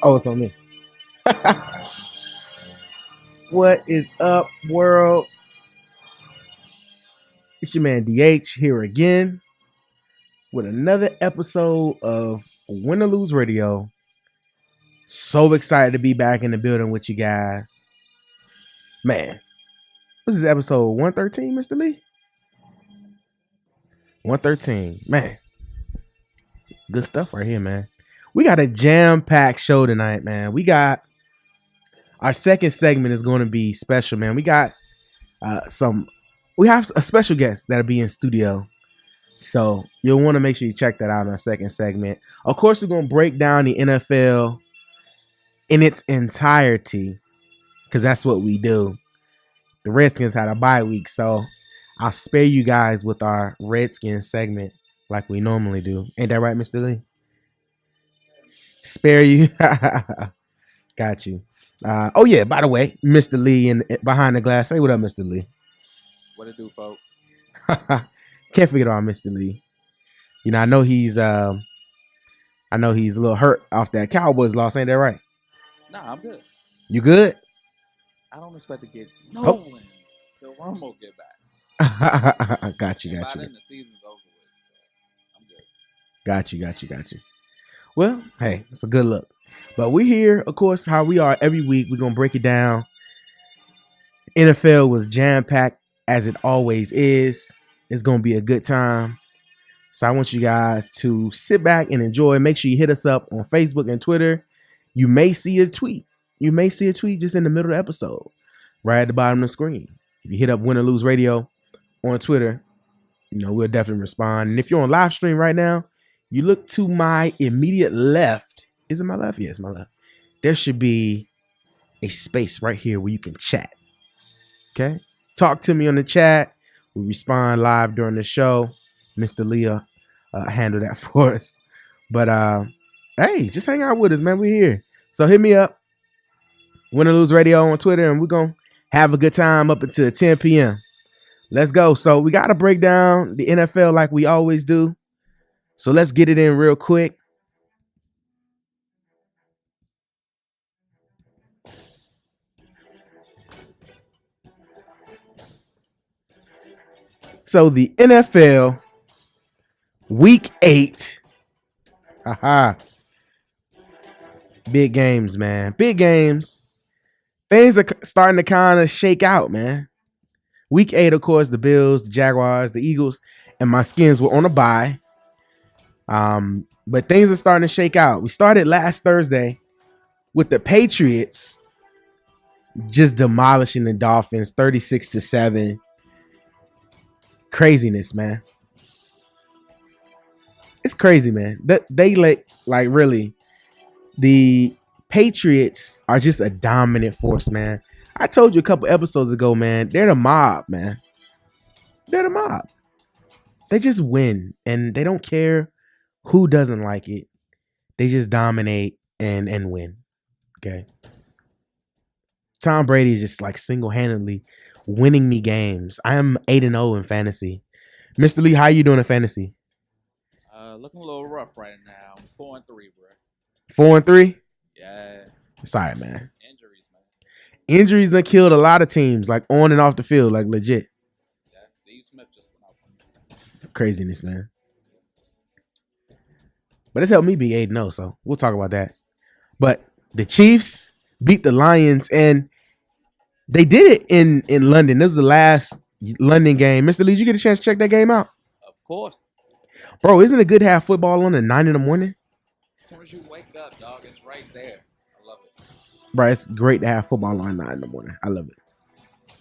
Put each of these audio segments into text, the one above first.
Oh, it's on me. What is up, world? It's your man DH here again with another episode of Win or Lose Radio. So excited to be back in the building with you guys. Man, this is episode 113, Mr. Lee? 113. Man, good stuff right here, man. We got a jam-packed show tonight, man. We got our second segment is going to be special, man. We got we have a special guest that'll be in studio. So you'll want to make sure you check that out in our second segment. Of course, we're going to break down the NFL in its entirety because that's what we do. The Redskins had a bye week, so I'll spare you guys with our Redskins segment like we normally do. Ain't that right, Mr. Lee? Spare you. Got you. Oh, yeah, by the way, Mr. Lee behind the glass. Say what up, Mr. Lee. What it do, folks? Can't forget about Mr. Lee. You know, I know he's a little hurt off that Cowboys loss. Ain't that right? Nah, I'm good. You good? I don't expect to get no wins till Romo get back. Got you. By then the season's over with. So I'm good. Got you. Well, hey, it's a good look. But we're here, of course, how we are every week. We're going to break it down. NFL was jam-packed as it always is. It's going to be a good time. So I want you guys to sit back and enjoy. Make sure you hit us up on Facebook and Twitter. You may see a tweet. Just in the middle of the episode, right at the bottom of the screen. If you hit up Win or Lose Radio on Twitter, we'll definitely respond. And if you're on live stream right now, you look to my immediate left. Is it my left? Yes, my left. There should be a space right here where you can chat. Okay? Talk to me on the chat. We respond live during the show. Mr. Leah handle that for us. But hey, just hang out with us, man. We're here. So hit me up. Win or Lose Radio on Twitter, and we're going to have a good time up until 10 p.m. Let's go. So we got to break down the NFL like we always do. So let's get it in real quick. So the NFL Week 8. Big games, man. Big games. Things are starting to kind of shake out, man. Week 8, of course, the Bills, the Jaguars, the Eagles, and my Skins were on a bye. But things are starting to shake out. We started last Thursday with the Patriots just demolishing the Dolphins 36-7. Craziness, man. It's crazy, man. They like really, the Patriots are just a dominant force, man. I told you a couple episodes ago, man. They're the mob, man. They're the mob. They just win, and they don't care who doesn't like it. They just dominate and win. Okay. Tom Brady is just like single-handedly winning me games. I am 8-0 in fantasy. Mr. Lee, how you doing in fantasy? Looking a little rough right now. I'm 4-3, bro. 4-3? Yeah. Sorry, man. Injuries, man. Injuries that killed a lot of teams, like on and off the field, like legit. Yeah, Steve Smith just went out. Craziness, man. But it's helped me be 8-0, so we'll talk about that. But the Chiefs beat the Lions, and they did it in London. This was the last London game. Mr. Lee, did you get a chance to check that game out? Of course. Bro, isn't it good to have football on at 9 in the morning? As soon as you wake up, dog, it's right there. I love it. Bro, it's great to have football on at 9 in the morning. I love it.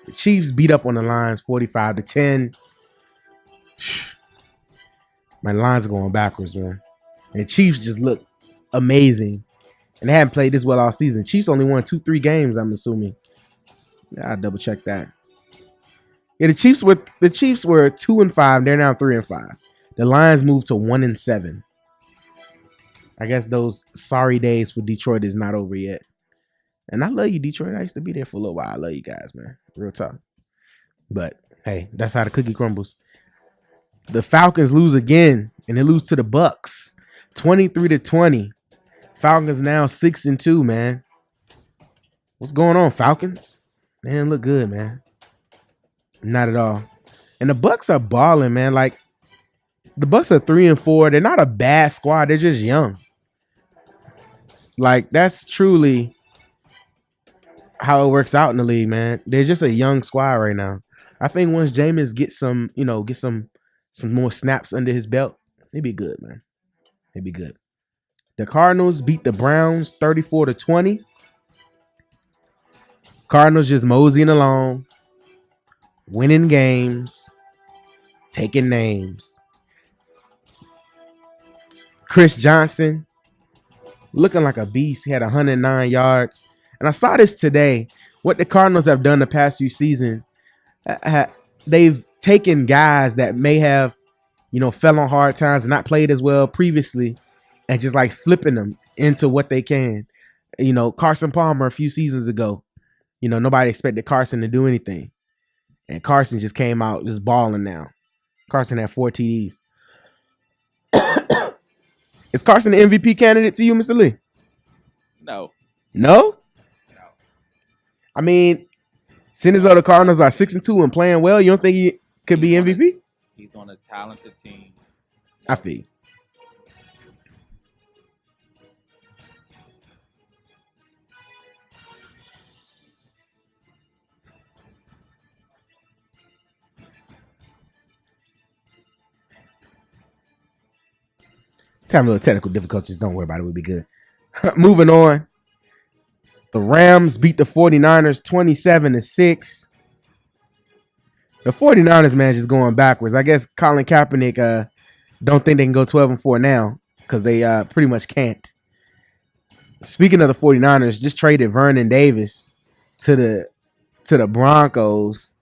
The Chiefs beat up on the Lions 45-10. My Lions are going backwards, man. And Chiefs just look amazing. And they haven't played this well all season. Chiefs only won 2-3 games, I'm assuming. I'll double check that. Yeah, the Chiefs were 2-5. They're now 3-5. The Lions moved to 1-7. I guess those sorry days for Detroit is not over yet. And I love you, Detroit. I used to be there for a little while. I love you guys, man. Real talk. But hey, that's how the cookie crumbles. The Falcons lose again, and they lose to the Bucks, 23-20. Falcons now 6-2, man. What's going on, Falcons? Man, look good, man. Not at all. And the Bucks are balling, man. Like the Bucks are 3-4. They're not a bad squad. They're just young. Like that's truly how it works out in the league, man. They're just a young squad right now. I think once Jameis gets some more snaps under his belt, he'd be good, man. He'd be good. The Cardinals beat the Browns 34-20. Cardinals just moseying along, winning games, taking names. Chris Johnson looking like a beast. He had 109 yards. And I saw this today. What the Cardinals have done the past few seasons, they've taken guys that may have, fell on hard times and not played as well previously and just like flipping them into what they can. Carson Palmer a few seasons ago, nobody expected Carson to do anything. And Carson just came out just balling now. Carson had 4 TDs. Is Carson the MVP candidate to you, Mr. Lee? No? No. I mean, seeing as though the Cardinals are 6-2 and playing well, you don't think he could be MVP? He's on a talented team. I feel. It's having a little technical difficulties. Don't worry about it. We'll be good. Moving on. The Rams beat the 49ers 27-6. The 49ers, man, just going backwards. I guess Colin Kaepernick don't think they can go 12-4 now because they pretty much can't. Speaking of the 49ers, just traded Vernon Davis to the Broncos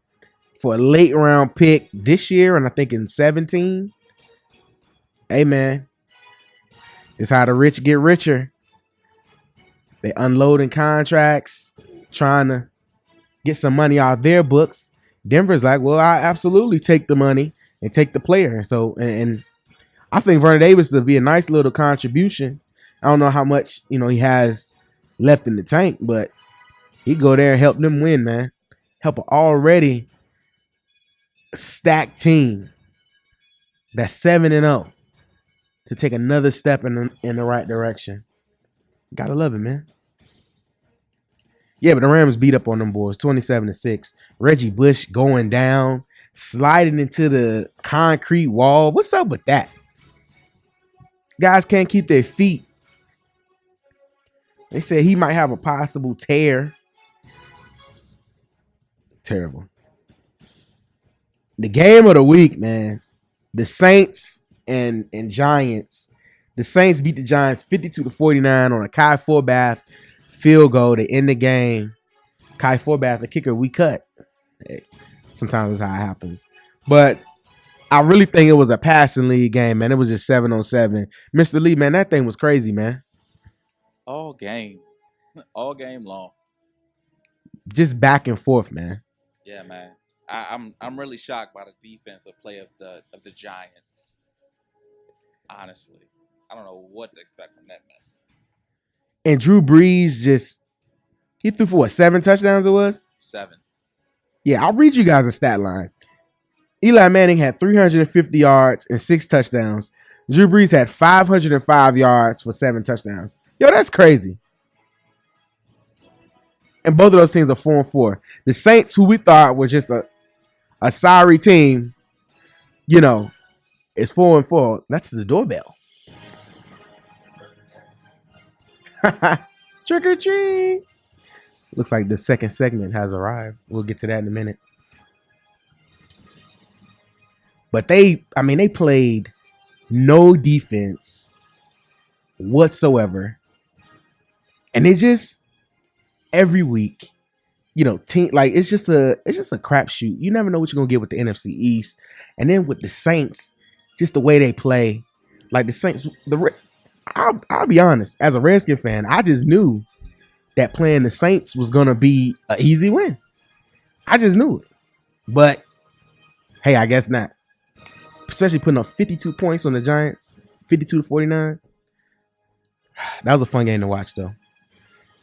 for a late round pick this year, and I think in 17. Hey, man. It's how the rich get richer. They unloading contracts, trying to get some money out of their books. Denver's like, well, I absolutely take the money and take the player. So, and I think Vernon Davis will be a nice little contribution. I don't know how much, he has left in the tank, but he'd go there and help them win, man. Help an already stacked team that's 7-0 to take another step in the right direction. Gotta love it, man. Yeah, but the Rams beat up on them boys, 27-6. Reggie Bush going down, sliding into the concrete wall. What's up with that? Guys can't keep their feet. They said he might have a possible tear. Terrible. The game of the week, man. The Saints and Giants. The Saints beat the Giants 52-49 on a Kai Forbath field goal to end the game. Kai Forbath, the kicker, we cut. Hey, sometimes that's how it happens. But I really think it was a passing league game, man. It was just 7-on-7. Mr. Lee, man, that thing was crazy, man. All game long. Just back and forth, man. Yeah, man. I'm really shocked by the defensive play of the Giants. Honestly, I don't know what to expect from that mess. And Drew Brees he threw for 7 touchdowns it was? 7. Yeah, I'll read you guys a stat line. Eli Manning had 350 yards and 6 touchdowns. Drew Brees had 505 yards for 7 touchdowns. Yo, that's crazy. And both of those teams are 4-4. The Saints, who we thought were just a sorry team, is 4-4. That's the doorbell. Trick or treat. Looks like the second segment has arrived. We'll get to that in a minute. But they played no defense whatsoever. And they just every week, team it's just a crapshoot. You never know what you're gonna get with the NFC East. And then with the Saints, just the way they play. Like the Saints, I'll be honest, as a Redskin fan, I just knew that playing the Saints was going to be an easy win. I just knew it. But, hey, I guess not. Especially putting up 52 points on the Giants, 52-49. That was a fun game to watch, though.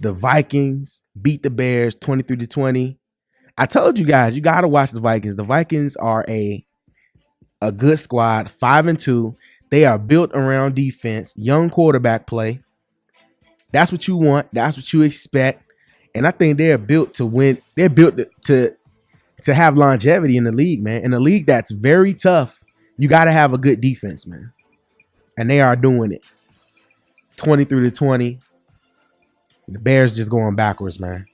The Vikings beat the Bears 23-20. I told you guys, you got to watch the Vikings. The Vikings are a good squad, 5-2. They are built around defense, young quarterback play. That's what you want. That's what you expect. And I think they're built to win. They're built to have longevity in the league, man. In a league that's very tough, you got to have a good defense, man. And they are doing it. 23-20. The Bears just going backwards, man.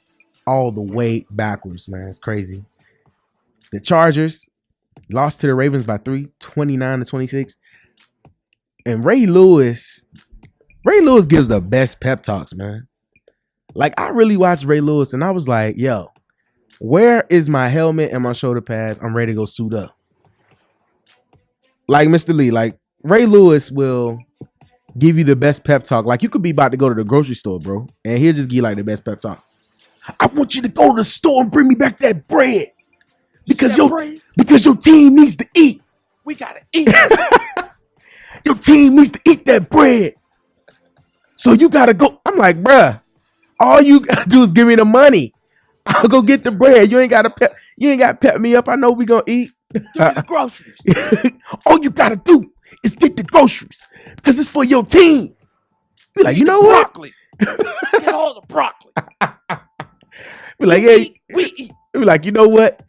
All the way backwards, man. It's crazy. The Chargers lost to the Ravens by 3, 29-26. And Ray Lewis gives the best pep talks, man. Like, I really watched Ray Lewis, and I was like, yo, where is my helmet and my shoulder pads? I'm ready to go suit up. Like Mr. Lee, like, Ray Lewis will give you the best pep talk. Like, you could be about to go to the grocery store, bro, and he'll just give you, like, the best pep talk. I want you to go to the store and bring me back that bread. Because your team needs to eat. We got to eat. Your team needs to eat that bread. So you got to go. I'm like, bruh, all you got to do is give me the money. I'll go get the bread. You ain't got to pep me up. I know we going to eat. Give me the groceries. All you got to do is get the groceries because it's for your team. Be like, you know what? Broccoli. Get all the broccoli. Be like, hey, we eat. Be like, you know what?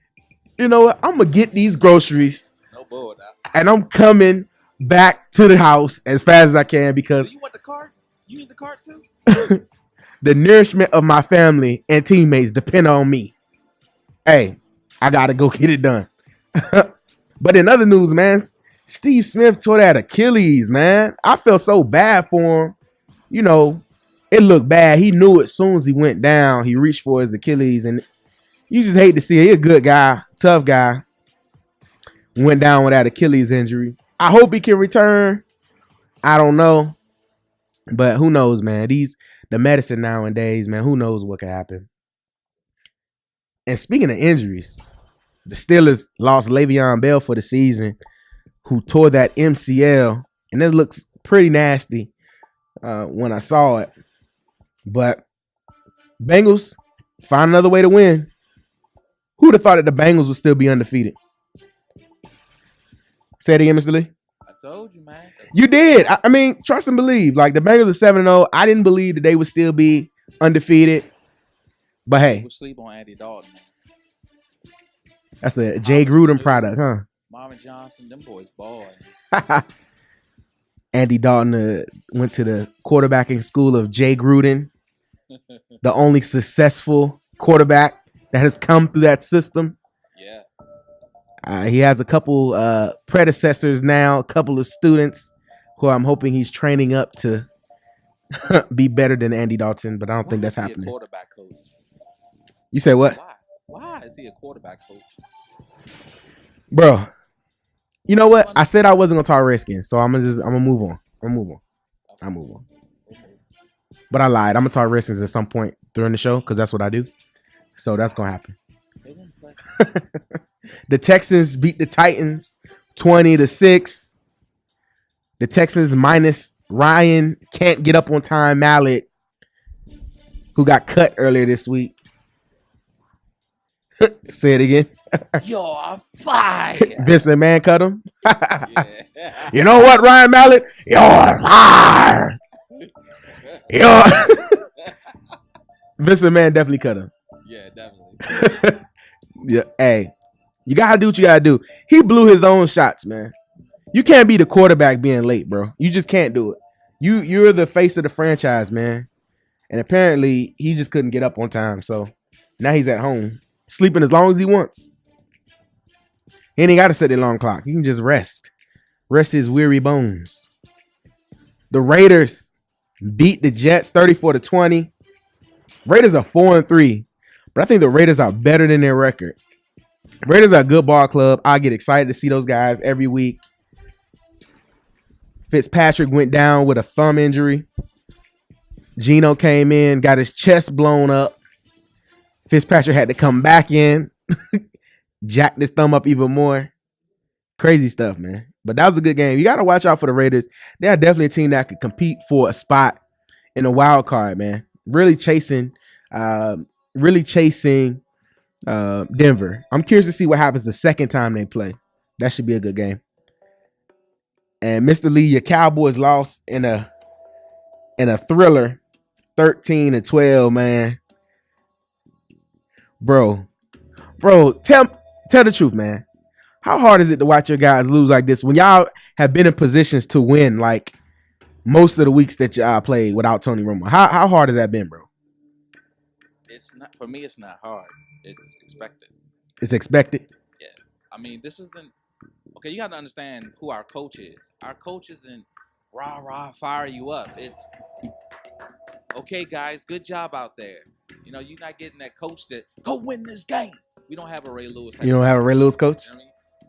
I'm going to get these groceries. No bull now. And I'm coming back to the house as fast as I can because you want the cart? You need the cart too? the nourishment of my family and teammates depend on me. Hey, I got to go get it done. But in other news, man, Steve Smith tore that Achilles, man. I felt so bad for him. You know, it looked bad. He knew it as soon as he went down. He reached for his Achilles, and you just hate to see it. He's a good guy, tough guy. Went down with that Achilles injury. I hope he can return. I don't know. But who knows, man? The medicine nowadays, man, who knows what could happen. And speaking of injuries, the Steelers lost Le'Veon Bell for the season, who tore that MCL. And it looks pretty nasty when I saw it. But Bengals find another way to win. Who would have thought that the Bengals would still be undefeated? Say it again, Mr. Lee. I told you, man. You did. I mean, trust and believe. Like, the Bengals are 7-0. I didn't believe that they would still be undefeated. But hey. We'll sleep on Andy Dalton. That's a Jay Gruden product, huh? Marvin Johnson, them boys ball. Andy Dalton went to the quarterbacking school of Jay Gruden, the only successful quarterback that has come through that system. Yeah. He has a couple predecessors now, a couple of students who I'm hoping he's training up to be better than Andy Dalton, but I don't think that's happening. A quarterback coach? You said what? Why is he a quarterback coach? Bro, you know what? I said I wasn't gonna talk Redskins, so I'm gonna move on. I'll move on. But I lied. I'm gonna talk Redskins at some point during the show because that's what I do. So that's gonna happen. The Texans beat the Titans 20-6. The Texans minus Ryan can't get up on time Mallett, who got cut earlier this week. Say it again. You're fired. Vince McMahon cut him. Yeah. You know what, Ryan Mallett? You're fired. Vince McMahon definitely cut him. Yeah, definitely. Yeah, hey, you gotta do what you gotta do. He blew his own shots, man. You can't be the quarterback being late, bro. You just can't do it. You're the face of the franchise, man. And apparently, he just couldn't get up on time. So now he's at home, sleeping as long as he wants. He ain't got to set the alarm clock. He can just rest his weary bones. The Raiders beat the Jets 34-20. Raiders are 4-3, but I think the Raiders are better than their record. Raiders are a good ball club. I get excited to see those guys every week. Fitzpatrick went down with a thumb injury. Geno came in, got his chest blown up. Fitzpatrick had to come back in, jack this thumb up even more. Crazy stuff, man. But that was a good game. You got to watch out for the Raiders. They are definitely a team that could compete for a spot in a wild card, man. Really chasing Denver. I'm curious to see what happens the second time they play. That should be a good game. And Mr. Lee, your Cowboys lost in a thriller, 13-12, man. Bro, tell the truth, man. How hard is it to watch your guys lose like this when y'all have been in positions to win like most of the weeks that y'all played without Tony Romo? How hard has that been, bro? It's not for me. It's not hard. It's expected. It's expected. Yeah, I mean, this isn't okay. You got to understand who our coach is. Our coach isn't rah fire you up. It's okay, guys. Good job out there. You know, you're not getting that coach that go win this game. We don't have a Ray Lewis. You don't have a Ray Lewis coach. You know what I mean?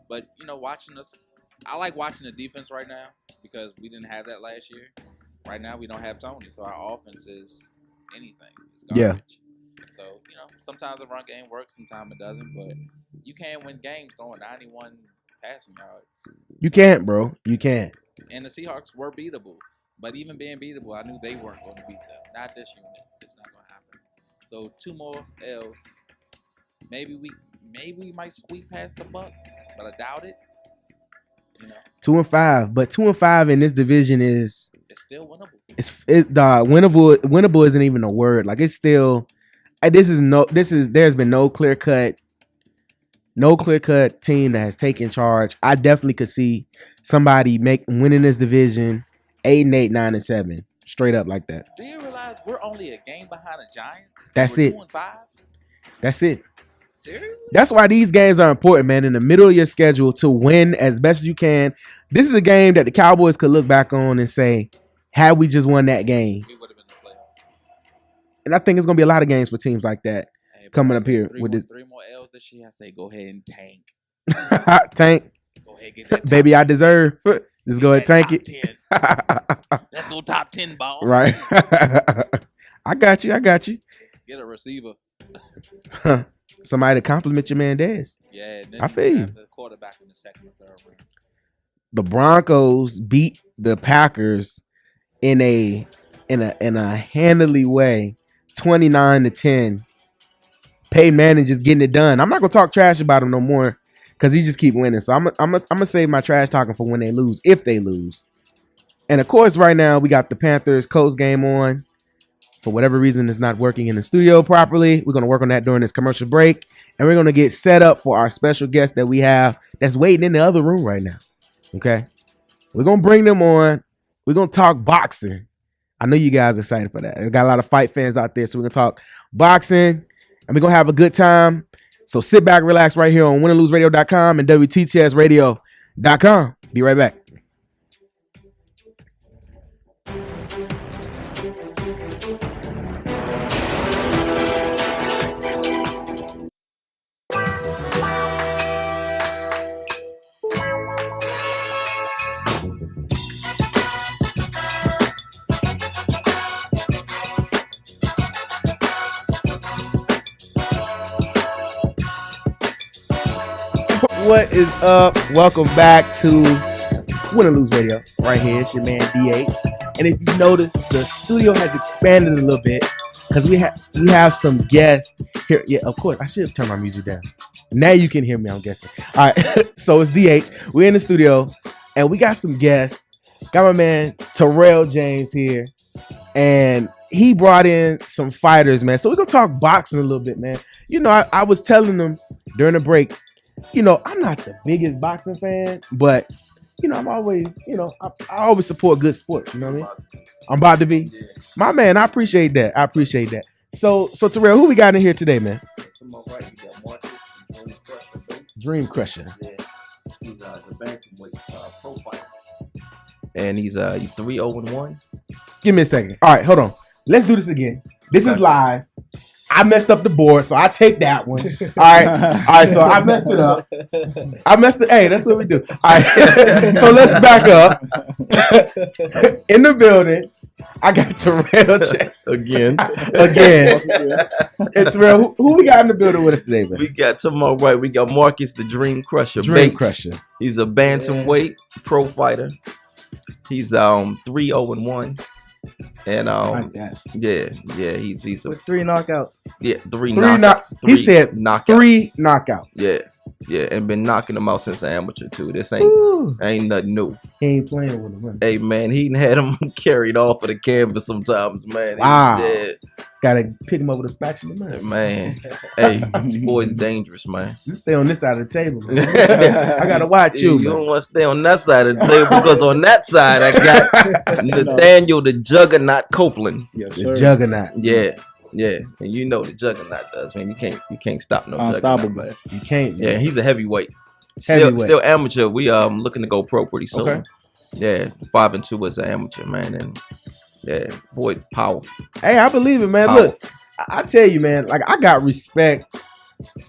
But you know, watching us, I like watching the defense right now because we didn't have that last year. Right now, we don't have Tony, so our offense is anything. It's garbage. Yeah. So, you know, sometimes the run game works, sometimes it doesn't, but you can't win games throwing 91 passing yards. You can't, bro. You can't. And the Seahawks were beatable. But even being beatable, I knew they weren't going to beat them. Not this unit. It's not going to happen. So 2 more L's. Maybe we might squeak past the Bucks, but I doubt it. You know. 2-5, but 2-5 in this division is still winnable. Winnable isn't even a word. Like it's still. There's been no clear cut team that has taken charge. I definitely could see somebody winning this division 8-8, 9-7, straight up like that. Do you realize we're only a game behind the Giants? That's it. 2-5. That's it. Seriously? That's why these games are important, man. In the middle of your schedule to win as best as you can. This is a game that the Cowboys could look back on and say, had we just won that game, we would have been in the playoffs. And I think it's gonna be a lot of games for teams like that coming up here with this. 3 more L's this year. I say go ahead and tank. Tank. Go ahead, get that baby. I deserve. Just go ahead, tank it. 10. Let's go top 10, boss. Right. I got you. Get a receiver. Somebody to compliment your man, Dez. Yeah, and then I feel you. The quarterback in the second or third round. The Broncos beat the Packers in a handily way, 29-10. Peyton Manning just getting it done. I'm not gonna talk trash about him no more because he just keep winning. So I'm gonna save my trash talking for when they lose, if they lose. And of course, right now we got the Panthers Colts game on. For whatever reason, it's not working in the studio properly. We're gonna work on that during this commercial break, and we're gonna get set up for our special guest that we have that's waiting in the other room right now. Okay, we're gonna bring them on. We're gonna talk boxing. I know you guys are excited for that. We got a lot of fight fans out there, so we're gonna talk boxing, and we're gonna have a good time. So sit back, relax right here on winandloseradio.com and WTTSradio.com. Be right back. What is up? Welcome back to Win or Lose Radio. Right here, it's your man DH. And if you notice, the studio has expanded a little bit because we have some guests here. Yeah, of course, I should have turned my music down. Now you can hear me, I'm guessing. All right, so it's DH. We're in the studio, and we got some guests. Got my man Terrell James here, and he brought in some fighters, man. So we're gonna talk boxing a little bit, man. You know, I was telling them during the break. You know, I'm not the biggest boxing fan, but you know, I'm always, you know, I always support good sports. You know what I mean? I'm about to be, my man. I appreciate that. So Terrell, who we got in here today, man? To my right, you got Marcus, Dream Crusher. Yeah, he's the bantamweight pro fighter, and he's 3-0-1. Give me a second. All right, hold on. Let's do this again. This is live. I messed up the board, so I take that one. All right. So I messed it up. Hey, that's what we do. All right. So let's back up. In the building, I got Terrell again. It's Terrell. Who we got in the building with us today, man? We got to my right. We got Marcus, the Dream Crusher. Crusher. He's a bantamweight pro fighter. He's 3-0-1. And Like that. yeah, he's With 3 knockouts. yeah, three Three knockouts. he said knockouts. 3 knockouts. Yeah, and been knocking them out since the amateur too. This Ooh. ain't nothing new. He ain't playing with him. Huh? Hey man, he had him carried off of the canvas sometimes, man. Wow. Yeah, Gotta pick him up with a spatula, man. man. Hey, this boy's dangerous, man. You stay on this side of the table, man. I gotta watch you, You man. don't want to stay on that side of the table because on that side I got Nathaniel the Juggernaut Copeland. Yes, The sir. juggernaut. Yeah, and you know the Juggernaut does, man. You can't stop no Unstoppable. Juggernaut, man. You can't. Yeah, Man. he's a heavyweight. Heavyweight. Still amateur. We looking to go pro pretty soon. Okay. Yeah, 5-2 as an amateur, man, and yeah, boy, powerful. Hey, I believe it, man. Powerful. Look, I tell you, man. Like I got respect.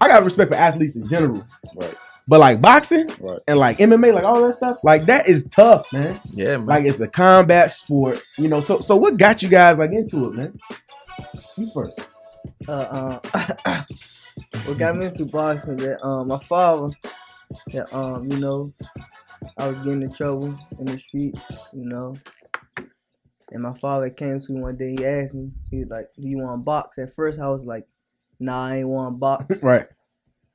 I got respect for athletes in general. Right. But like boxing Right. and like MMA, like all that stuff, like that is tough, man. Yeah, man. Like it's a combat sport, you know. So what got you guys like into it, man? You first. What got me into boxing that my father that you know, I was getting in trouble in the streets, you know. And my father came to me one day, he asked me, he was like, do you want to box? At first I was like, nah, I ain't want to box. Right.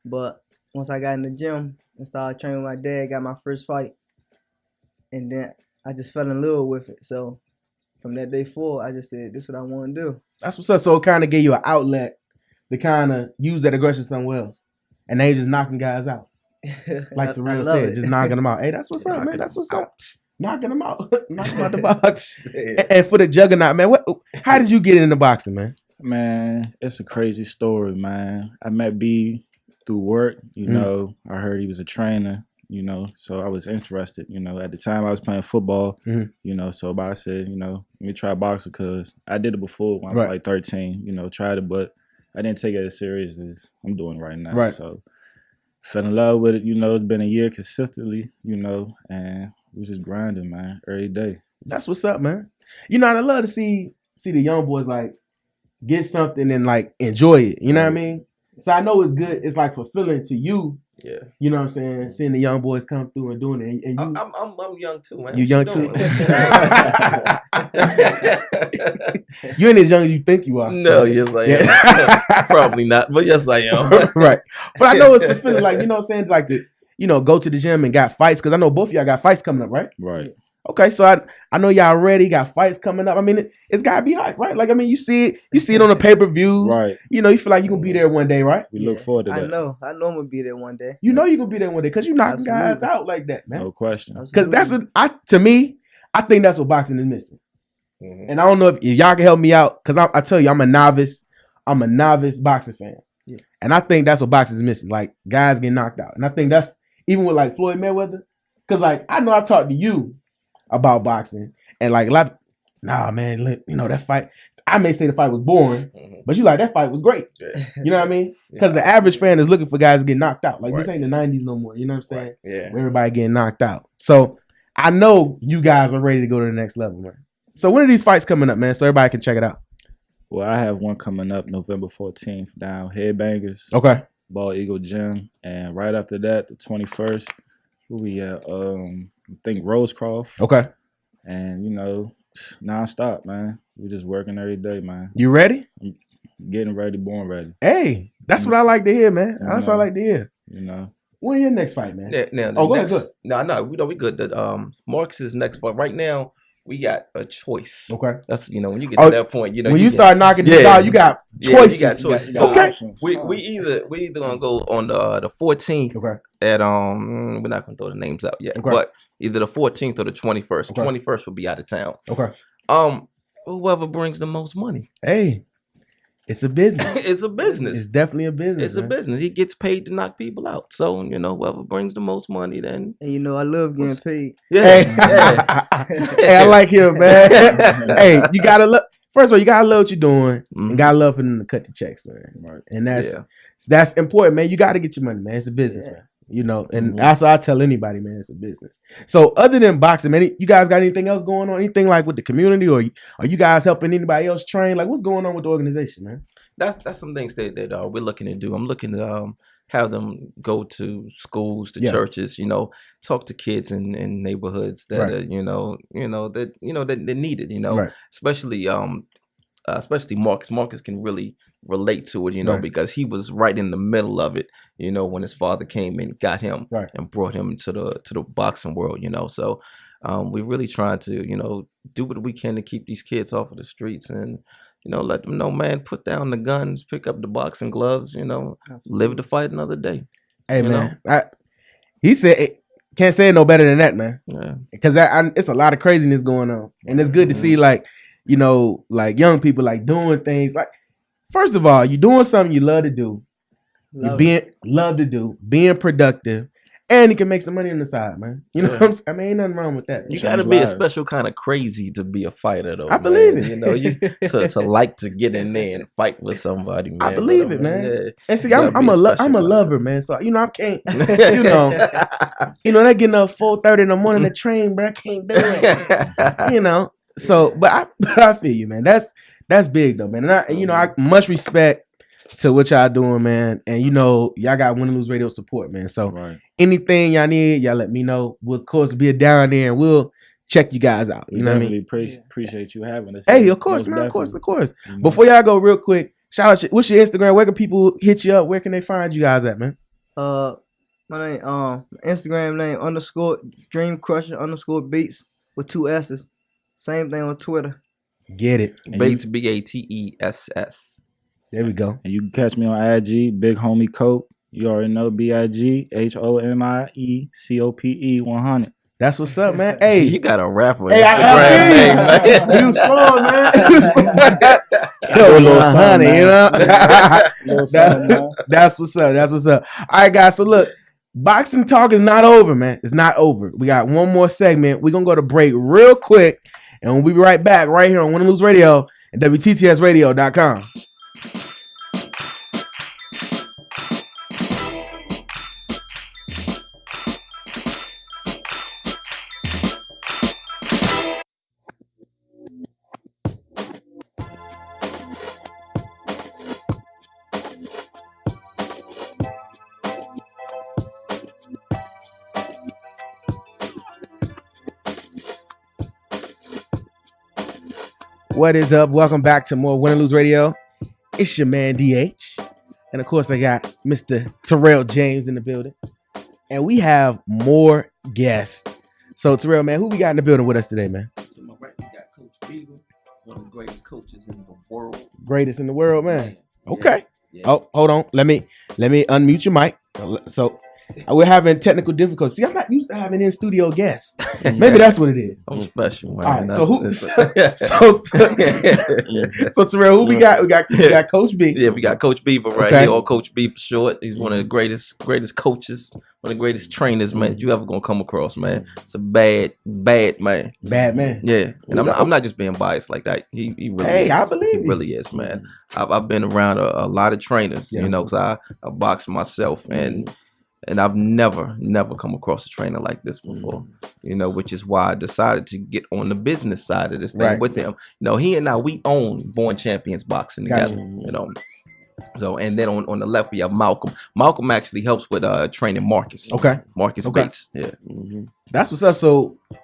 But once I got in the gym and started training with my dad, got my first fight. And then I just fell in love with it. So from that day forward, I just said, this is what I want to do. That's what's up. So it kind of gave you an outlet to kind of use that aggression somewhere else, and now you're just knocking guys out, like I Terrell love said, it. just knocking them out. Hey, that's what's up, man. That's what's up. Knocking them out, knocking them out the box. Yeah. And for the Juggernaut, man, how did you get into boxing, man? Man, it's a crazy story, man. I met B through work. You know, I heard he was a trainer. You know, so I was interested. You know, at the time I was playing football. Mhm. You know, so I said, you know, let me try boxing because I did it before when I was Right. like 13. You know, tried it, but I didn't take it as serious as I'm doing right now. Right. So fell in love with it. You know, it's been a year consistently. You know, and we just grinding, man, every day. That's what's up, man. You know, I love to see the young boys like get something and like enjoy it. You know what I mean? So I know it's good. It's like fulfilling to you. Yeah. You know what I'm saying? Seeing the young boys come through and doing it, and you, I'm young too, man. you young too. doing? You ain't as young as you think you are. No, yes I am. Yeah. Probably not, but yes I am. Right. But I know it's fulfilling, like, you know what I'm saying? Like to, you know, go to the gym and got fights, because I know both of y'all got fights coming up, right? Right. Okay, so I know y'all ready, got fights coming up. I mean, it's gotta be hype, right? Like, I mean, you see it on the pay-per-views. Right. You know, you feel like you're gonna be there one day, right? We look forward to that. I know I'm gonna be there one day. You know you're gonna be there one day because you knocking guys Absolutely. out like that, man. No question. Because that's what to me, I think that's what boxing is missing. Mhm. And I don't know if y'all can help me out, because I tell you, I'm a novice boxing fan. Yeah. And I think that's what boxing is missing. Like, guys get knocked out. And I think that's even with like Floyd Mayweather. Because like I know I've talked to you about boxing, and like nah, man, look, you know, that fight, I may say the fight was boring, Mhm. but you like that fight was great. Yeah. You know what I mean? Because the average fan is looking for guys to get knocked out. Like, this Right. ain't the 90s no more. You know what I'm saying? Right. Yeah. Where everybody getting knocked out. So I know you guys are ready to go to the next level, man. So when are these fights coming up, man? So everybody can check it out. Well, I have one coming up November 14th down Headbangers, Okay. Bald Eagle Gym. And right after that, the 21st, where we at? I think Rosecroft. Okay. And, you know, nonstop, man. We just working every day, man. You ready? Getting ready, born ready, Hey, that's what I like to hear, man. That's what I like to hear. you know. When your next fight, man? Now, Oh, go ahead, good. No, we good. That Marcus's next fight. Right now, we got a choice. Okay. That's when you get Oh, to that point, When you start knocking these Yeah. out, you got Yeah, choices. you got choices. You got Okay. options. we either gonna go on the 14th Okay. at we're not gonna throw the names out yet, Okay. but either the 14th or the 21st. Okay. 21st will be out of town. Okay. Whoever brings the most money. Hey, it's a business. It's a business. It's definitely a business. It's a business. He gets paid to knock people out. So, whoever brings the most money, then And you know I love getting paid. Hey, yeah. hey, I like him, man. Hey, you gotta love. First of all, you gotta love what you're doing, Mhm. and gotta love for them to cut the checks, man. Right. And that's Yeah. important, man. You gotta get your money, man. It's a business, Yeah. man. You know, and Mhm. that's what I tell anybody, man. It's a business. So, other than boxing, man, you guys got anything else going on? Anything like with the community, or are you guys helping anybody else train? Like, what's going on with the organization, man? That's some things that we're looking to do. I'm looking to have them go to schools, to Yeah. churches, talk to kids in neighborhoods that Right. are, that need it, Right. especially Marcus. Marcus can really relate to it, Right. because he was right in the middle of it, when his father came and got him Right. and brought him to the boxing world, so we're really trying to, do what we can to keep these kids off of the streets and, let them know, man, put down the guns, pick up the boxing gloves, live to fight another day. Hey, You man. He said, can't say it no better than that, man. Yeah. Because it's a lot of craziness going on. And it's good to see, like, like young people, like, doing things. Like, first of all, you're doing something you love to do. Love to do, being productive. And you can make some money on the side, man. You know what I'm saying? I mean, ain't nothing wrong with that. You got to be a special kind of crazy to be a fighter, though. I believe it. To like to get in there and fight with somebody, man. I believe it, man. Yeah. And see, I'm a lover, man. So I can't, that getting up 4:30 in the morning to train, bro. I can't do it. So, but I feel you, man. That's big though, man. And I much respect to what y'all doing, man. And y'all got Win and Lose Radio support, man. So anything y'all need, y'all let me know. We'll of course be down there and we'll check you guys out. You know what I mean? Appreciate you having us. Hey, of course, man. Of course. Before y'all go, real quick, shout out. What's your Instagram? Where can people hit you up? Where can they find you guys at, man? My name, Instagram name _Dream_Crusher_Beats with 2 S's. Same thing on Twitter. Get it. Bates, BATESS. There we go. And you can catch me on IG, Big Homie Cope. You already know BIGHOMIECOPE 100. That's what's up, man. Hey, you got a rapper Instagram name, man. He was strong, man. Little honey, That's what's up. That's what's up. All right, guys. So look, boxing talk is not over, man. It's not over. We got one more segment. We're gonna go to break real quick, and we'll be right back right here on Win and Lose Radio and WTTSradio.com. What is up? Welcome back to more Win and Lose Radio. It's your man DH. And of course I got Mr. Terrell James in the building. And we have more guests. So Terrell, man, who we got in the building with us today, man? To my right, we got Coach Beaver, one of the greatest coaches in the world. Greatest in the world, man. Okay. Yeah. Oh, hold on. Let me unmute your mic. So we're having technical difficulties. See, I'm not used to having in-studio guests. Maybe that's what it is. I'm special, man. All right, so Terrell, who we got? We got Coach B. Yeah, we got Coach Beaver right here, or Coach B for short. He's one of the greatest coaches, one of the greatest trainers, man, you ever gonna come across, man. It's a bad man. Bad man. Yeah, and I'm not just being biased like that. He really is. I believe he really is, man. I've been around a lot of trainers, because I box myself, and I've never come across a trainer like this before, which is why I decided to get on the business side of this thing with him. He and I, we own Born Champions Boxing together, So, and then on the left, we have Malcolm. Malcolm actually helps with training Marcus. Okay. Marcus Bates. Yeah. That's what's up.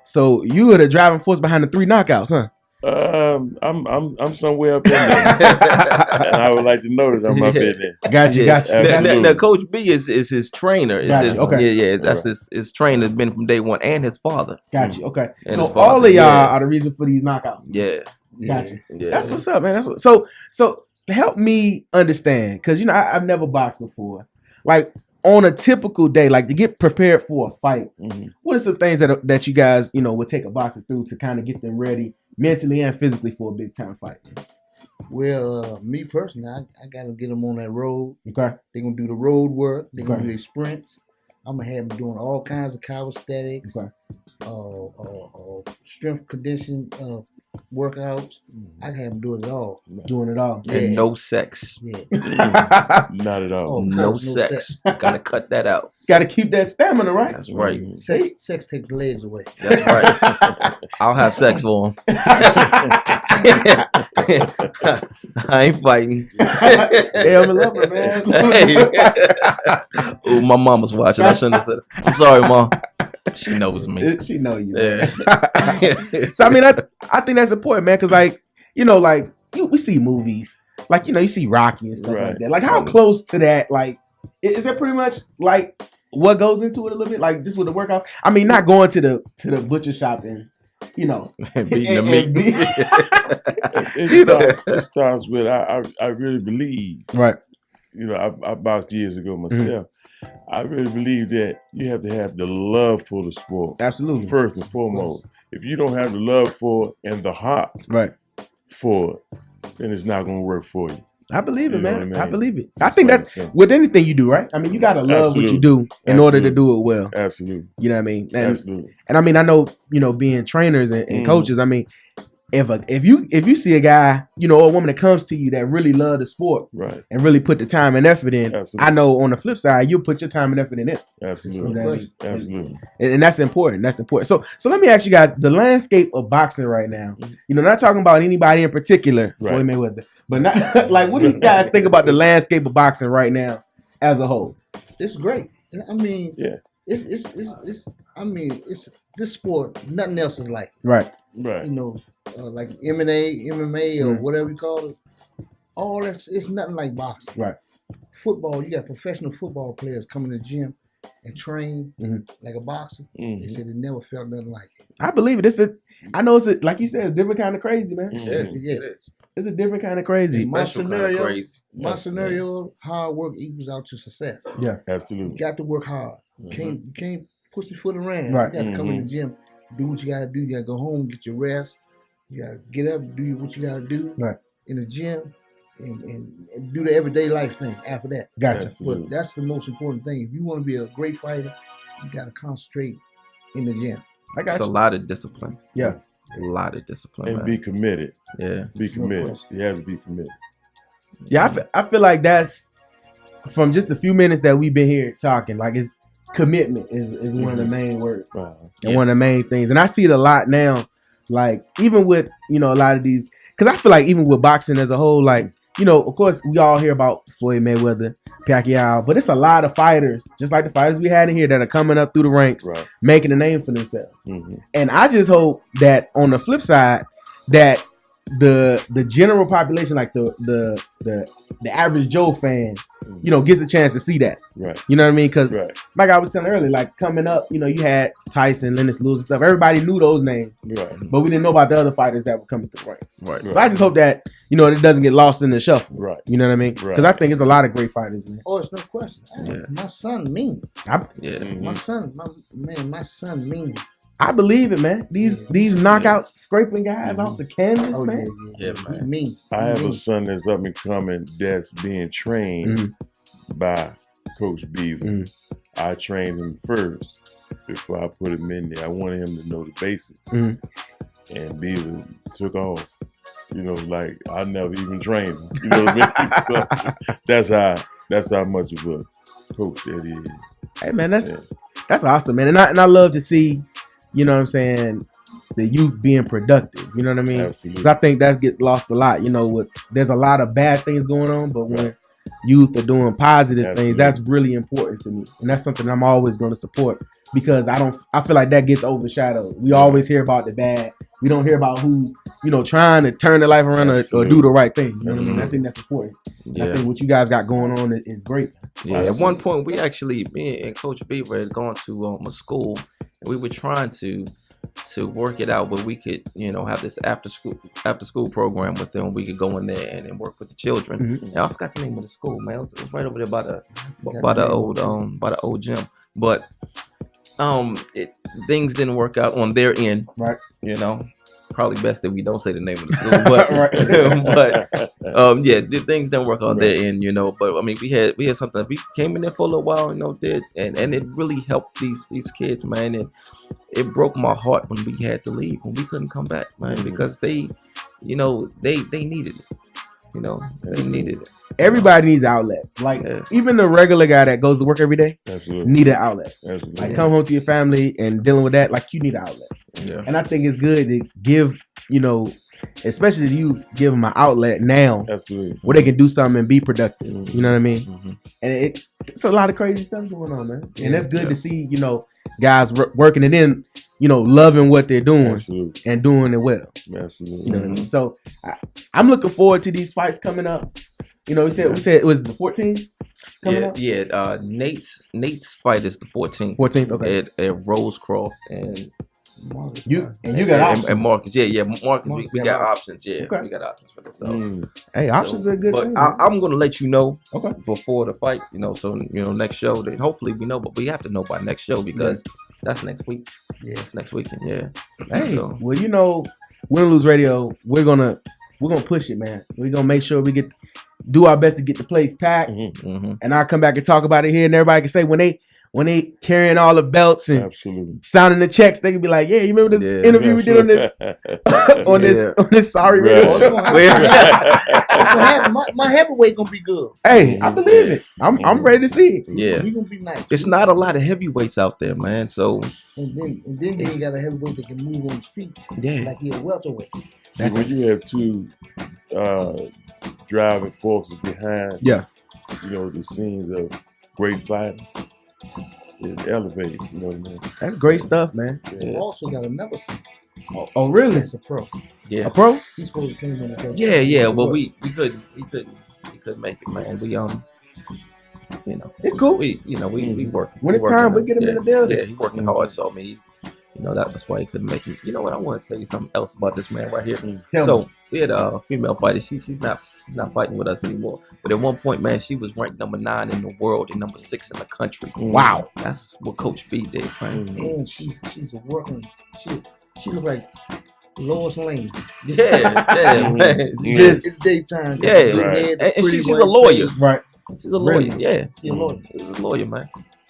So you are the driving force behind the 3 knockouts, huh? I'm somewhere up in there. And I would like to know that I'm up in there. Got you. Now, Coach B is his trainer. Okay. That's his trainer. Has been from day one, and his father. Got you. Okay. And so all of y'all are the reason for these knockouts. Yeah. Got you. Yeah. That's what's up, man. So help me understand, because I've never boxed before. Like on a typical day, like to get prepared for a fight, what are some things that you guys would take a boxer through to kind of get them ready mentally and physically for a big time fight? Well, me personally, I got to get them on that road. Okay. They're going to do the road work. They're going to do their sprints. I'm going to have them doing all kinds of calisthenics, Okay. strength condition, workouts. I can have them do it all. Doing it all. And no sex. Yeah. Not at all. Oh, No course, no sex. Gotta cut that out. Got to keep that stamina, right? That's right. Sex take the legs away. That's right. I'll have sex for him. I ain't fighting. Hey, I'm a lover, man. Ooh, my mama's watching. I shouldn't have said it. I'm sorry, Mom. She knows me. She know you. Yeah. So I mean, I think that's important, man, because like we see movies, like you see Rocky and stuff like Right. that. Like how close to that? Like is that pretty much like what goes into it a little bit? Like just with the workouts. I mean, not going to the butcher shop and Beating the meat. It starts with I really believe. Right. I boxed years ago myself. I really believe that you have to have the love for the sport. Absolutely. First and foremost. If you don't have the love for it and the heart Right. for it, then it's not going to work for you. I believe it, You know man. what I mean? I believe it. I Just think plain that's simple. with anything you do, right? I mean, you gotta love what you Absolutely. do in order to Absolutely. do it well. Absolutely. You know what I mean? And Absolutely. I mean, I know, being trainers and Mhm. coaches, I mean, if you see a guy, or a woman that comes to you that really love the sport Right. and really put the time and effort in, Absolutely. I know on the flip side, you'll put your time and effort in it. Absolutely. You know what I mean? Absolutely. And that's important. That's important. So let me ask you guys, the landscape of boxing right now, not talking about anybody in particular, Right. Floyd Mayweather, but not like, what do you guys think about the landscape of boxing right now as a whole? It's great. I mean, Yeah. it's this sport. Nothing else is like it. Right. Right. Like MMA or Mm. whatever you call it. All that's it's nothing like boxing. Right. Football, you got professional football players coming to the gym and train Mhm. like a boxer. They Mhm. said they never felt nothing like it. I believe it. I know like you said, it's a different kind of crazy, man. Mhm. Yeah. It's a different kind of crazy. My Special kinda scenario- crazy. My Absolutely. scenario, hard work equals out to success. You Absolutely. got to work hard. You can't pussyfoot around. Right. You got to come in the gym, do what you got to do. You got to go home, get your rest. You got to get up, do what you got to do Right. in the gym, and do the everyday life thing after that. Gotcha. Absolutely. But that's the most important thing. If you want to be a great fighter, you got to concentrate in the gym. I got It's a you. lot of discipline. Yeah. A lot of discipline. And man. be committed. Yeah. Be No committed. question. You have to be committed. Yeah, I feel like that's from just the few minutes that we've been here talking. Like it's commitment is one of the main words Wow. and one of the main things. And I see it a lot now. Like even with a lot of these, because I feel like even with boxing as a whole, like of course we all hear about Floyd Mayweather, Pacquiao, but it's a lot of fighters, just like the fighters we had in here, that are coming up through the ranks, Right. making a name for themselves. Mm-hmm. And I just hope that on the flip side, that the general population, like the average Joe fan, gets a chance to see that. Right. You know what I mean? Because Right. like I was telling earlier, like coming up, you had Tyson, Lennox Lewis and stuff. Everybody knew those names, Right. but we didn't know about the other fighters that were coming through the ranks. Right. So I just hope that it doesn't get lost in the shuffle. Right. You know what I mean? Right. Because I think it's a lot of great fighters, man. Oh, it's no question. Yeah. My son mean. Yeah. Mhm. My son mean. I believe it, man. These knockouts, scraping guys off the canvas, Oh man. Yeah, He man. mean. I He have mean. a son that's up and coming that's being trained Mhm. by Coach Beaver. Mhm. I trained him first before I put him in there. I wanted him to know the basics. Mhm. And Beaver took off. Like I never even trained him. You know what I mean? So that's how much of a coach that is. Hey, man, that's Yeah. awesome, man. And I love to see, what I'm saying, the youth being productive. You know what I mean? Absolutely. 'Cause I think that gets lost a lot. There's a lot of bad things going on, but when youth are doing positive Absolutely. things, that's really important to me, and that's something I'm always going to support, because I feel like that gets overshadowed. We always hear about the bad. We don't hear about who's trying to turn their life around or do Absolutely. the right thing. You know what I mean? I Absolutely. think that's important. I Yeah. think what you guys got going on is great. Yeah, at one point me and Coach Beaver had gone to a school, and we were trying to work it out where we could, have this after school program with them. We could go in there and work with the children. Mhm. Now I forgot the name of the school, man. It was right over there by the old gym. But things didn't work out on their end, Right. probably best that we don't say the name of the school, but yeah, the things didn't work on their end, you know. But I mean, we had something. We came in there for a little while, you know, and it really helped these kids, man. And it broke my heart when we had to leave, when we couldn't come back, man, because they, you know, they needed it. You know, they needed it. Everybody needs an outlet. Like even the regular guy that goes to work every day need an outlet. Like come home to your family and dealing with that, like you need an outlet. Yeah. And I think it's good to give, you know, especially if you give them an outlet now, where they can do something and be productive. You know what I mean? And it's a lot of crazy stuff going on, man. And that's good to see, you know, guys working and then, you know, loving what they're doing and doing it well. Absolutely. You know what I mean? So I'm looking forward to these fights coming up. You know, we said it was the 14th. Nate's fight is the 14th. 14th, okay. At Rosecroft and you got options. And Marcus, Marcus, we got options. Yeah, we got options for this. So, hey, options are a good but thing. I'm gonna let you know Okay. before the fight. You know, so you know next show. Then hopefully we know, but we have to know by next show because that's next week. Yeah, it's next weekend. Yeah. Hey, So, well, you know, Win or Lose Radio, we're gonna push it, man. We're gonna make sure we do our best to get the place packed, and I'll come back and talk about it here, and everybody can say when they carrying all the belts and signing the checks, they can be like, yeah, you remember this interview we did on this on this sorry radio show? My heavyweight gonna be good. Hey, I believe it. I'm ready to see it. Yeah, He gonna be nice. it's not a lot of heavyweights out there, man. So And then you ain't got a heavyweight that can move on his feet like he a welterweight. See, when you have two driving forces behind, you know, the scenes of great fighters, it elevates. You know what I mean? That's great stuff, man. He also got another scene. Oh, really? That's a pro. yeah, A pro? He's supposed to come in and go. yeah. Well, we couldn't make it, man. We you know, It's cool. we working. When it's time, we get him in the building. Yeah, he's working hard. So I mean, you know, that's why he couldn't make it. You know what? I want to tell you something else about this man right here. Tell me. We had a female fighter. She's not fighting with us anymore. But at one point, man, she was ranked number 9 in the world and number 6 in the country. Wow. That's what Coach B did, man. And she's a working. She look like Lois Lane. Yeah, man. It's daytime. And she's a lawyer. Right. She's a lawyer. Really? Yeah. She's a lawyer. She's a lawyer, man.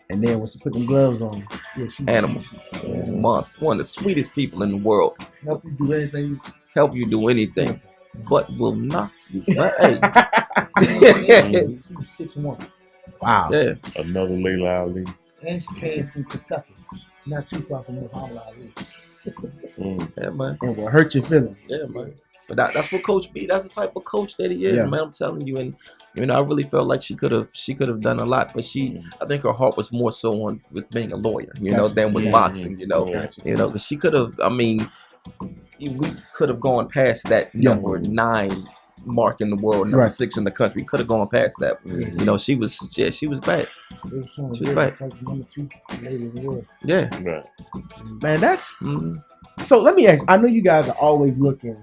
And then when she put them gloves on, Animal. Monster. One of the sweetest people in the world. help you do anything. Help you do anything, but will knock you. Hey. She's 6'1". wow. Yeah. Another Layla Ali. And she came from Kentucky, not too far from Muhammad Ali. Yeah, man. And will hurt your feelings. Yeah, man. But that's what Coach B. That's the type of coach that he is, Yeah. man. I'm telling you, and you know, I really felt like she could have done a lot, but I think her heart was more so on with being a lawyer, you know, than with boxing, you know, because she could have. I mean, we could have gone past that number 9 mark in the world, number 6 in the country. Could have gone past that. You know, she was bad. She was bad. Number 2 lady in the world. Yeah, Right. Man, that's so. Let me ask. I know you guys are always looking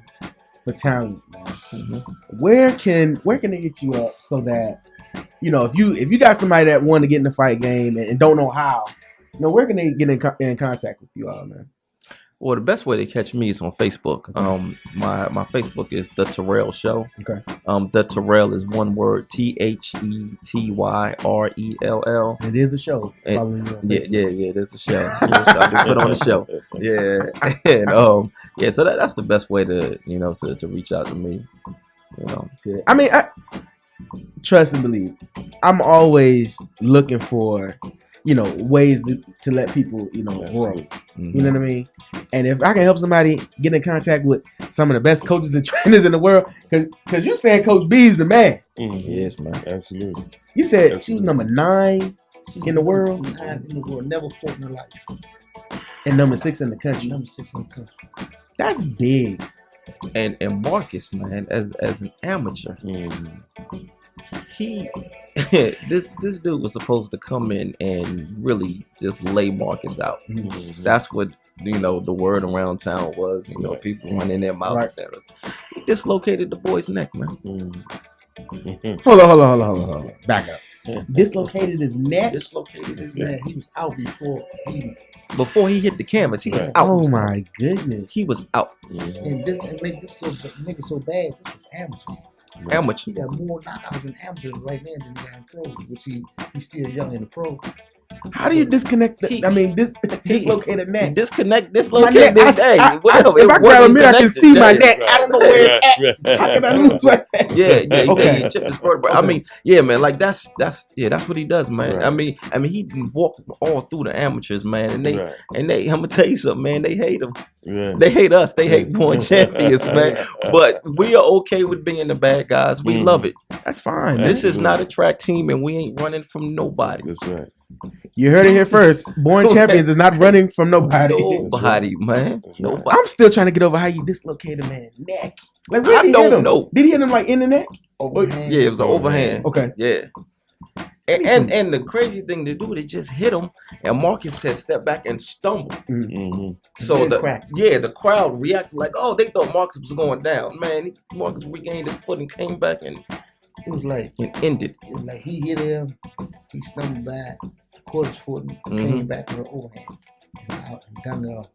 for talent, man. Where can they hit you up so that, you know, if you got somebody that want to get in the fight game and don't know how, you know, where can they get in contact with you all, man? Well, the best way to catch me is on Facebook. My Facebook is The Terrell Show. Okay. The Terrell is one word, TheTyrell. It is a show. Yeah, it is a show. I do put on a show. Yeah, and so that's the best way to to reach out to me. You know. Yeah. I mean, trust and believe. I'm always looking for, you know, ways to let people, you know, grow. You know what I mean? And if I can help somebody get in contact with some of the best coaches and trainers in the world, because you saying Coach B is the man. Yes, man. Absolutely. You said she was number 9 in the world. 9 in the world, never fought in her life. And number 6 in the country. Number 6 in the country. That's big. And Marcus, man, as an amateur, he this dude was supposed to come in and really just lay Marcus out. That's what the word around town was. You know, people running their mouth saying, he dislocated the boy's neck, man. Hold on. Back up. dislocated his neck. Dislocated his Yeah, neck. he was out Before he hit the canvas, he was out. Oh my goodness. He was out. and make it so bad. This is amateur. Amateur. He got more knockouts in amateur right now than he got in pro, which he's still young in the pro. How do you disconnect the, He- I mean, dislocated neck? Disconnect, My dislocate neck, this day. Whatever. if I grab a minute, I can connected, see my yeah. neck. I don't know where it's at. How can I lose my neck? Yeah, he Okay. said he chipped his vertebrae. I Okay. mean, yeah, man, like that's what he does, man. Right. I mean, he walked all through the amateurs, man, and they Right. I'm gonna tell you something, man. They hate him. Yeah. They hate us. They hate born champions, man. But we are okay with being the bad guys. We Mhm. love it. That's fine. Yeah. This is not a track team, and we ain't running from nobody. That's right. You heard it here first. Born Champions is not running from nobody. Nobody, man. That's right. Nobody. I'm still trying to get over how you dislocated a man's neck. Like, where I did he hit don't him? know. Did he hit him like in the neck? Overhand. Yeah, it was an overhand. Okay. Yeah. And the crazy thing to do, they just hit him, and Marcus had stepped back and stumbled. Mm-hmm. So Then the cracked. the crowd reacted like, oh, they thought Marcus was going down. Man, Marcus regained his foot and came back and It was like ended. he hit him, he stumbled back, caught his foot, and came back with an overhand. And done it all.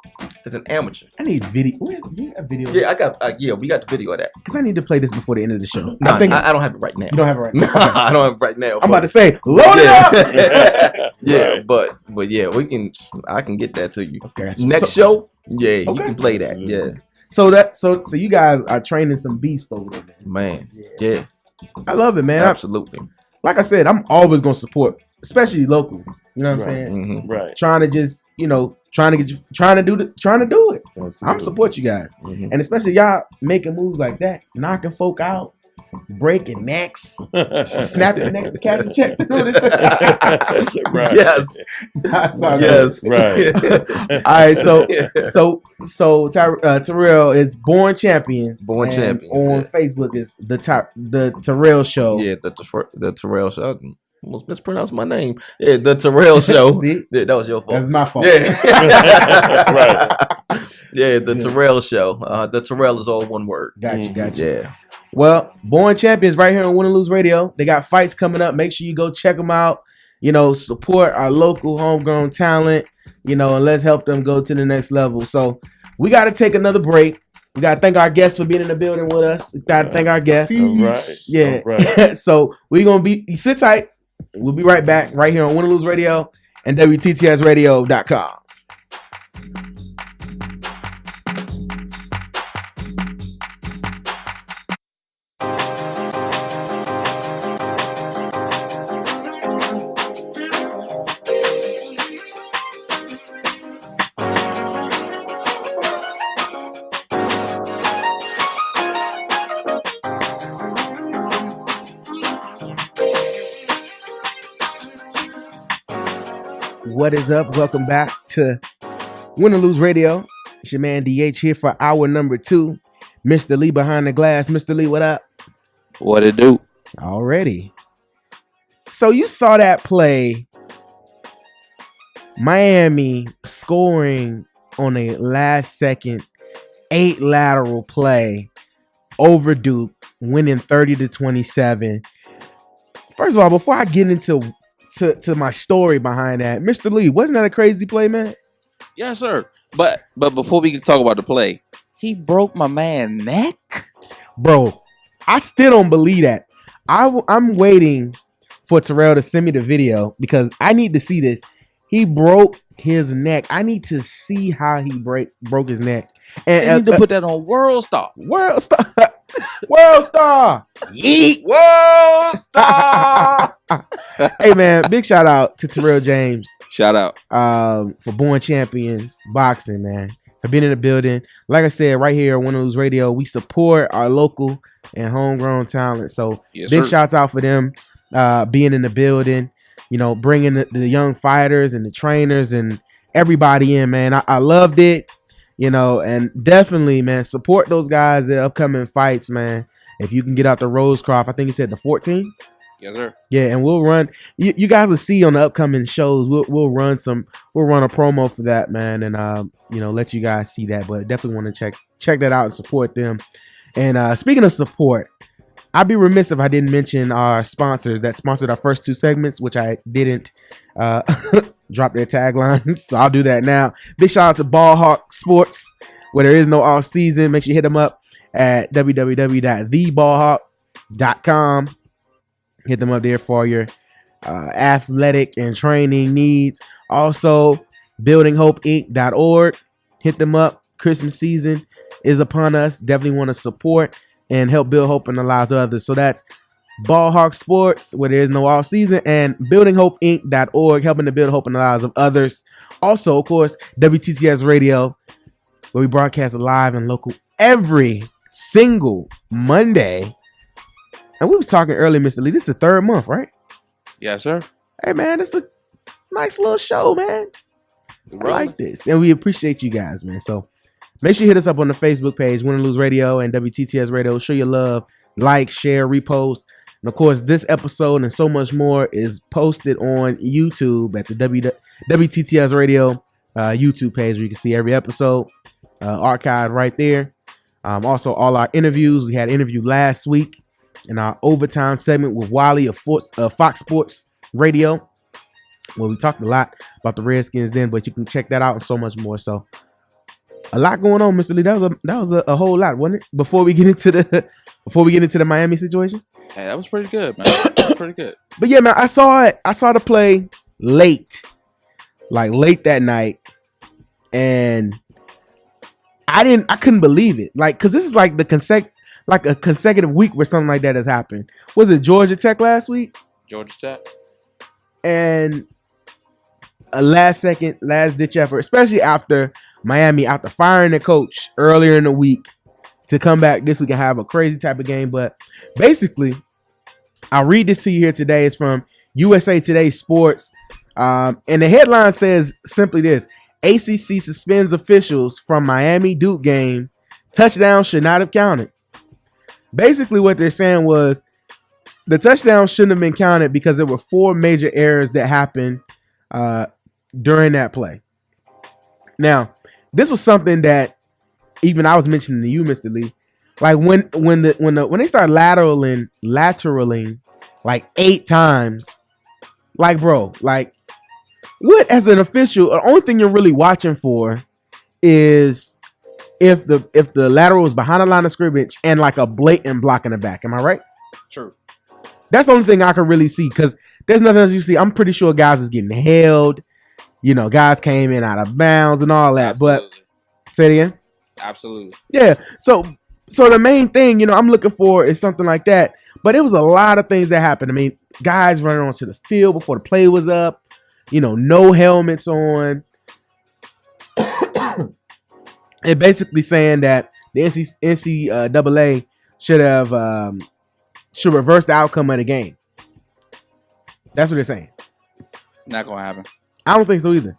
As an amateur. I need video. Where's you got video? Yeah, I got. We got the video of that. Because I need to play this before the end of the show. No, I think I don't have it right now. you don't have it right No, now. Okay. I don't have it right now. I'm about to say, load it up. Yeah, Right. but yeah, I can get that to you. Okay. Next so, show, yeah, you Okay. can play that. Yeah, So you guys are training some beasts over there, man. man. Yeah, I love it, man. absolutely. Like I said, I'm always gonna support, especially local. You know what I'm Right. saying? Mhm. Right. Trying to just, trying to do it. I'm Absolutely. support you guys, Mhm. and especially y'all making moves like that, knocking folk out, breaking necks, snapping necks to cash the checks. You know what I'm saying? Right. Yes, That's all yes, Right. All right, so Terrell is Born Champions. Born and Champions, on yeah. Facebook is the Terrell Show. Yeah, the Terrell Show. I almost mispronounced my name. Yeah, the Terrell Show. See? Yeah, that was your fault. That's my fault. Yeah. Right. Yeah, the Yeah. Terrell Show. The Terrell is all one word. Got you. Yeah. Well, Born Champions right here on Win and Lose Radio. They got fights coming up. Make sure you go check them out. Support our local homegrown talent, and let's help them go to the next level. So we got to take another break. We got to thank our guests for being in the building with us. We got to thank our guests. All right. Yeah. All right. So we're going to you sit tight. We'll be right back right here on Win and Lose Radio and WTTSradio.com. What is up? Welcome back to Win or Lose Radio. It's your man DH here for hour number 2. Mr. Lee behind the glass. Mr. Lee, what up? What it do? Already. So you saw that play. Miami scoring on a last second 8 lateral play over Duke, winning 30-27. First of all, before I get into my story behind that, Mr. Lee, wasn't that a crazy play, man? Yes, sir. But before we can talk about the play, he broke my man neck. Bro, I still don't believe that. I'm waiting for Terrell to send me the video because I need to see this. He broke his neck. I need to see how he broke his neck. They And need to put that on World Star. World Star. World Star. Yeet. World Star. Hey, man, big shout out to Terrell James Shout out. for Born Champions Boxing, man, for being in the building. Like I said, right here on Win or Lose Radio, we support our local and homegrown talent. So Yes, big sir. shouts out for them being in the building, bringing the young fighters and the trainers and everybody in, man. I loved it, and definitely, man, support those guys, their upcoming fights, man. If you can get out to Rosecroft, I think he said the 14th. Yes, sir. Yeah, and we'll run. You guys will see on the upcoming shows. We'll run a promo for that, man, and let you guys see that. But definitely want to check that out and support them. And speaking of support, I'd be remiss if I didn't mention our sponsors that sponsored our first 2 segments, which I didn't drop their taglines. So I'll do that now. Big shout out to Ballhawk Sports, where there is no off season. Make sure you hit them up at www.theballhawk.com. Hit them up there for your athletic and training needs. Also, buildinghopeinc.org. Hit them up. Christmas season is upon us. Definitely want to support and help build hope in the lives of others. So that's Ballhawk Sports, where there is no off season, and buildinghopeinc.org, helping to build hope in the lives of others. Also, of course, WTTS Radio, where we broadcast live and local every single Monday. And we was talking earlier, Mr. Lee. This is the 3rd month, right? Yes, sir. Hey, man, it's a nice little show, man. We I rolling. like this. And we appreciate you guys, man. So make sure you hit us up on the Facebook page, Win and Lose Radio and WTTS Radio. Show your love. Like, share, repost. And, of course, this episode and so much more is posted on YouTube at the WTTS Radio YouTube page, where you can see every episode archived right there. Also, all our interviews. We had an interview last week in our overtime segment with Wally of Fox Sports Radio, where we talked a lot about the Redskins then, but you can check that out and so much more. So a lot going on, Mr. Lee. That was a whole lot, wasn't it? Before we get into the Miami situation. Hey, that was pretty good, man. That was pretty good. But yeah, man, I saw it. I saw the play late that night, and I couldn't believe it. Like, cause this is like a consecutive week where something like that has happened. Was it Georgia Tech last week? Georgia Tech. And a last ditch effort, especially after Miami, after firing the coach earlier in the week, to come back this week and have a crazy type of game. But basically, I'll read this to you here today. It's from USA Today Sports. And the headline says simply this: ACC suspends officials from Miami Duke game. Touchdown should not have counted. Basically, what they're saying was the touchdown shouldn't have been counted because there were 4 major errors that happened during that play. Now, this was something that even I was mentioning to you, Mr. Lee. Like when they start lateraling like 8 times, like, bro, like, what, as an official, the only thing you're really watching for is if the lateral is behind the line of scrimmage and like a blatant block in the back. Am I right? True. That's the only thing I can really see, because there's nothing else you see. I'm pretty sure guys was getting held. You know, guys came in out of bounds and all that. Absolutely. But say it again. Absolutely. Yeah. So the main thing, I'm looking for is something like that. But it was a lot of things that happened. I mean, guys running onto the field before the play was up. No helmets on. And basically saying that the NCAA should reverse the outcome of the game. That's what they're saying. Not gonna happen. I don't think so either.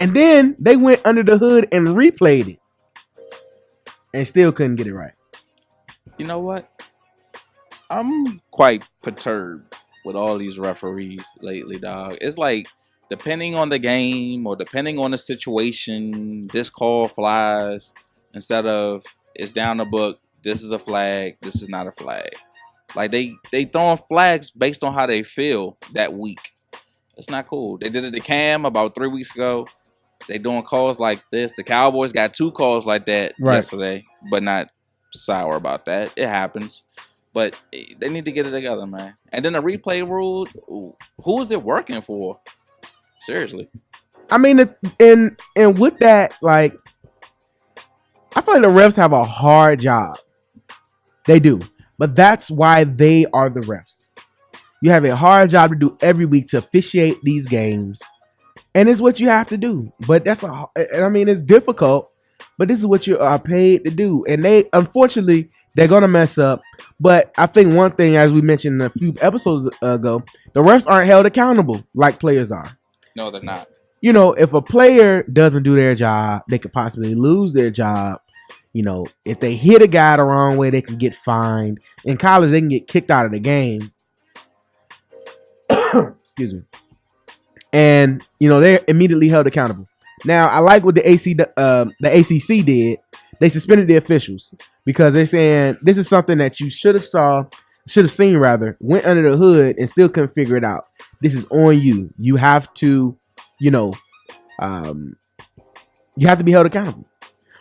And then they went under the hood and replayed it and still couldn't get it right. You know what? I'm quite perturbed with all these referees lately, dog. It's like, depending on the game or depending on the situation, this call flies instead of it's down the book. This is a flag. This is not a flag. Like they throwing flags based on how they feel that week. It's not cool. They did it to Cam about 3 weeks ago. They doing calls like this. The Cowboys got 2 calls like that yesterday, but not sour about that. It happens. But they need to get it together, man. And then the replay rule, who is it working for? Seriously. I mean, and with that, like, I feel like the refs have a hard job. They do. But that's why they are the refs. You have a hard job to do every week to officiate these games. And it's what you have to do. But it's difficult. But this is what you are paid to do. And unfortunately, they're going to mess up. But I think one thing, as we mentioned a few episodes ago, the refs aren't held accountable like players are. No, they're not. If a player doesn't do their job, they could possibly lose their job. If they hit a guy the wrong way, they can get fined. In college, they can get kicked out of the game. Excuse me. And, they're immediately held accountable. Now, I like what the ACC did. they suspended the officials because they're saying this is something that you should have seen rather, went under the hood and still couldn't figure it out. This is on you. You have to, you have to be held accountable.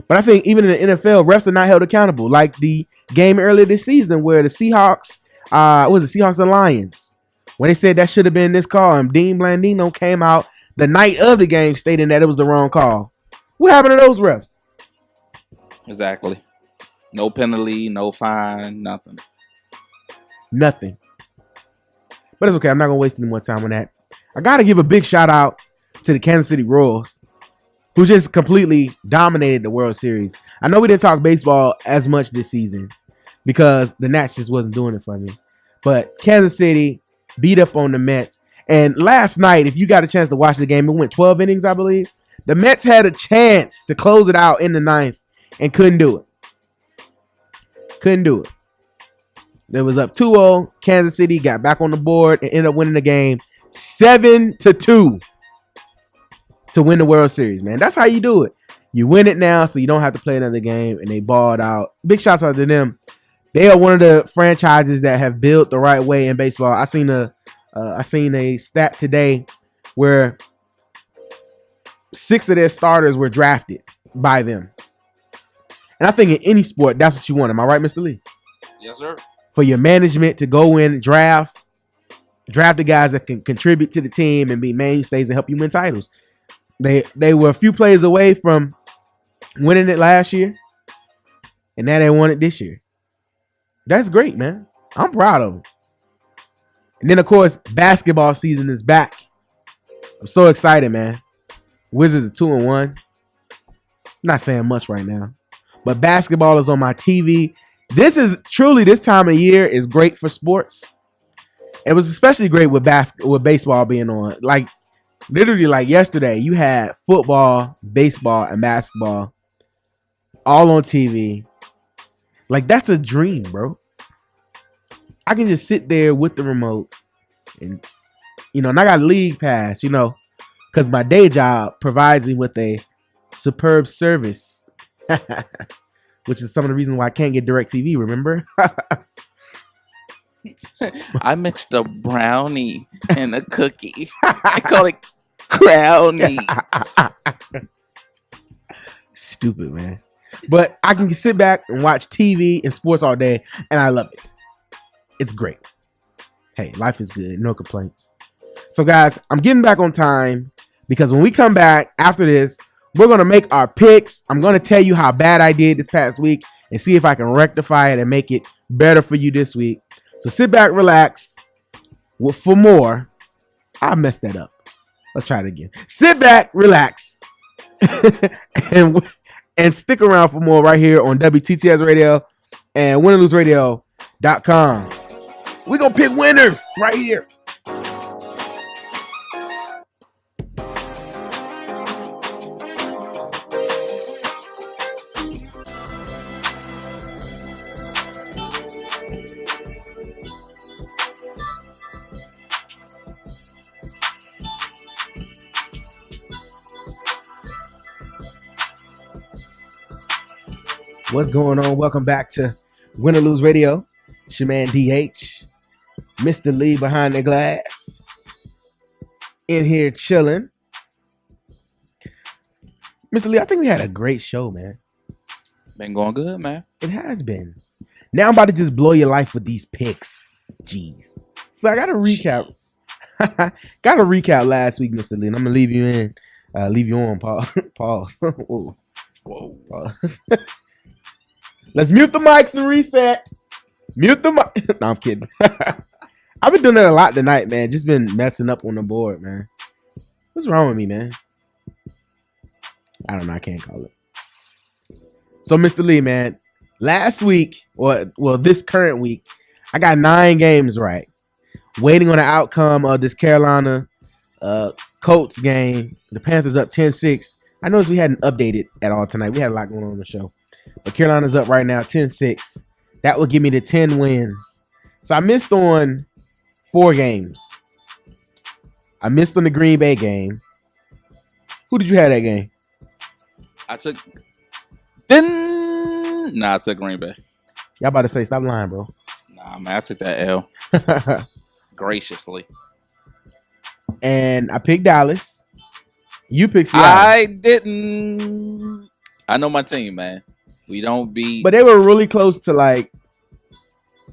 But I think even in the NFL, refs are not held accountable. Like the game earlier this season where the Seahawks, Seahawks and Lions, when they said that should have been this call, and Dean Blandino came out the night of the game stating that it was the wrong call. What happened to those refs? Exactly. No penalty, no fine, nothing. Nothing. But it's okay. I'm not going to waste any more time on that. I got to give a big shout out to the Kansas City Royals, who just completely dominated the World Series. I know we didn't talk baseball as much this season because the Nats just wasn't doing it for me. But Kansas City beat up on the Mets. And last night, if you got a chance to watch the game, it went 12 innings, I believe. The Mets had a chance to close it out in the ninth and couldn't do it. Couldn't do it. They was up 2-0. Kansas City got back on the board and ended up winning the game 7-2 to win the World Series, man. That's how you do it. You win it now so you don't have to play another game, and they balled out. Big shouts out to them. They are one of the franchises that have built the right way in baseball. I seen a stat today where 6 of their starters were drafted by them. And I think in any sport, that's what you want. Am I right, Mr. Lee? Yes, sir. For your management to go in, draft the guys that can contribute to the team and be mainstays and help you win titles. They were a few plays away from winning it last year, and now they won it this year. That's great, man. I'm proud of them. And then, of course, basketball season is back. I'm so excited, man. Wizards are 2-1. I'm not saying much right now, but basketball is on my TV. This is truly, this time of year is great for sports. It was especially great with baseball being on. Like, literally, like yesterday, you had football, baseball, and basketball all on TV. Like, that's a dream, bro. I can just sit there with the remote and, and I got League Pass, because my day job provides me with a superb service, which is some of the reasons why I can't get DirecTV, remember? I mixed a brownie and a cookie. I call it crownie. Stupid, man. But I can sit back and watch TV and sports all day, and I love it. It's great. Hey, life is good. No complaints. So, guys, I'm getting back on time because when we come back after this, we're going to make our picks. I'm going to tell you how bad I did this past week and see if I can rectify it and make it better for you this week. So sit back, relax. For more, I messed that up. Let's try it again. Sit back, relax, and stick around for more right here on WTTS Radio and winandloseradio.com. We're going to pick winners right here. What's going on? Welcome back to Win or Lose Radio. It's your man DH, Mr. Lee behind the glass, in here chilling. Mr. Lee, I think we had a great show, man. Been going good, man. It has been. Now I'm about to just blow your life with these picks. Jeez. So I got to recap. Got to recap last week, Mr. Lee. And I'm gonna leave you on. Pause. Whoa. Pause. Let's mute the mics and reset. Mute the mic. No, I'm kidding. I've been doing that a lot tonight, man. Just been messing up on the board, man. What's wrong with me, man? I don't know. I can't call it. So, Mr. Lee, man, last week, this current week, I got 9 games right. Waiting on the outcome of this Carolina Colts game. The Panthers up 10-6. I noticed we hadn't updated at all tonight. We had a lot going on the show. But Carolina's up right now 10-6. That would give me the 10 wins. So I missed on 4 games. I missed on the Green Bay game. Who did you have that game? I took Denver. Nah, I took Green Bay. Y'all about to say stop lying, bro. Nah, man, I took that L graciously. And I picked Dallas. You picked Seattle. I didn't. I know my team, man. We don't beat. But they were really close to like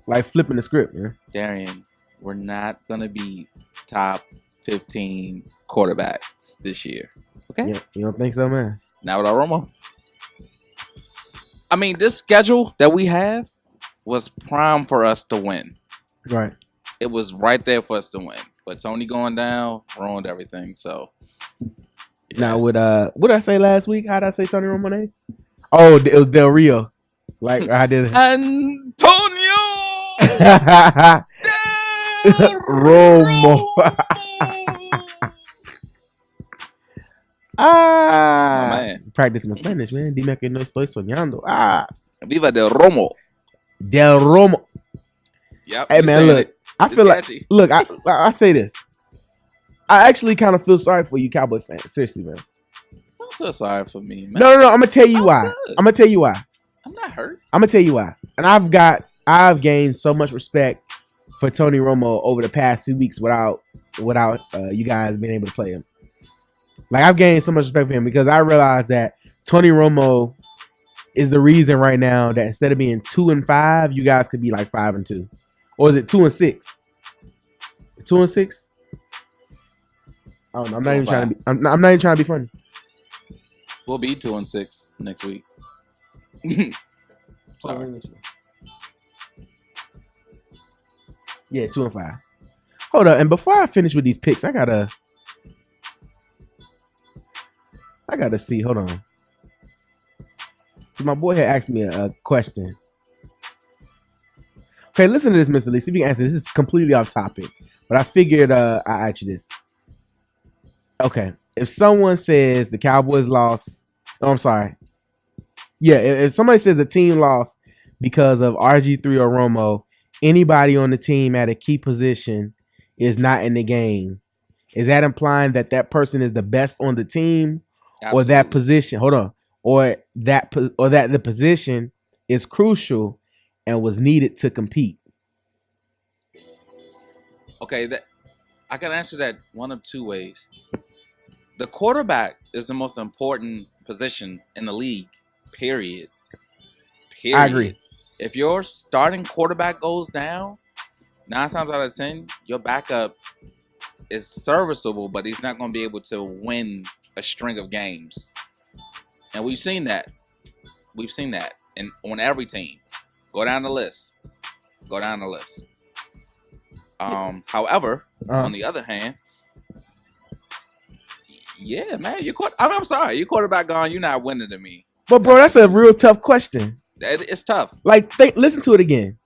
flipping the script, man. Darian, we're not gonna be top 15 quarterbacks this year. Okay? Yeah, you don't think so, man? Now with our Romo. I mean, this schedule that we have was prime for us to win. Right. It was right there for us to win. But Tony going down ruined everything. So now with what did I say last week? How did I say Tony Romo name? Oh, it was Del Rio. Like I did. Antonio Romo. Oh, man. Practicing my Spanish, man. Dime que no estoy soñando. Viva Del Romo. Del Romo. Yep. Hey man, look. I It's feel catchy. like I say this. I actually kind of feel sorry for you, Cowboy fans. Seriously, man. Don't feel sorry for me, man. No. I'm gonna tell you I'm why. good. I'm gonna tell you why. I'm not hurt. I'm gonna tell you why. And I've gained so much respect for Tony Romo over the past 2 weeks without you guys being able to play him. Like I've gained so much respect for him because I realized that Tony Romo is the reason right now that instead of being 2-5, you guys could be like 5-2, or is it 2-6? 2-6? I don't know. I'm not even trying to be. I'm not even trying to be funny. We'll be 2-6 next week. Sorry. Yeah, 2-5. Hold up, and before I finish with these picks, I gotta see. Hold on. So my boy had asked me a question. Okay, listen to this, Mr. Lee. See if you can answer. This is completely off topic, but I figured I ask you this. Okay, if someone says the Cowboys lost, oh, I'm sorry. Yeah, if somebody says the team lost because of RG3 or Romo, anybody on the team at a key position is not in the game. Is that implying that that person is the best on the team, or that position? Hold on, or that the position is crucial and was needed to compete? Okay, I can answer that one of two ways. The quarterback is the most important position in the league, period. I agree. If your starting quarterback goes down, 9 times out of 10, your backup is serviceable, but he's not going to be able to win a string of games. And we've seen that. We've seen that on every team. Go down the list. However, on the other hand, yeah, man, I'm sorry, your quarterback gone, you're not winning to me. But bro, that's a real tough question. It's tough. Like, listen to it again.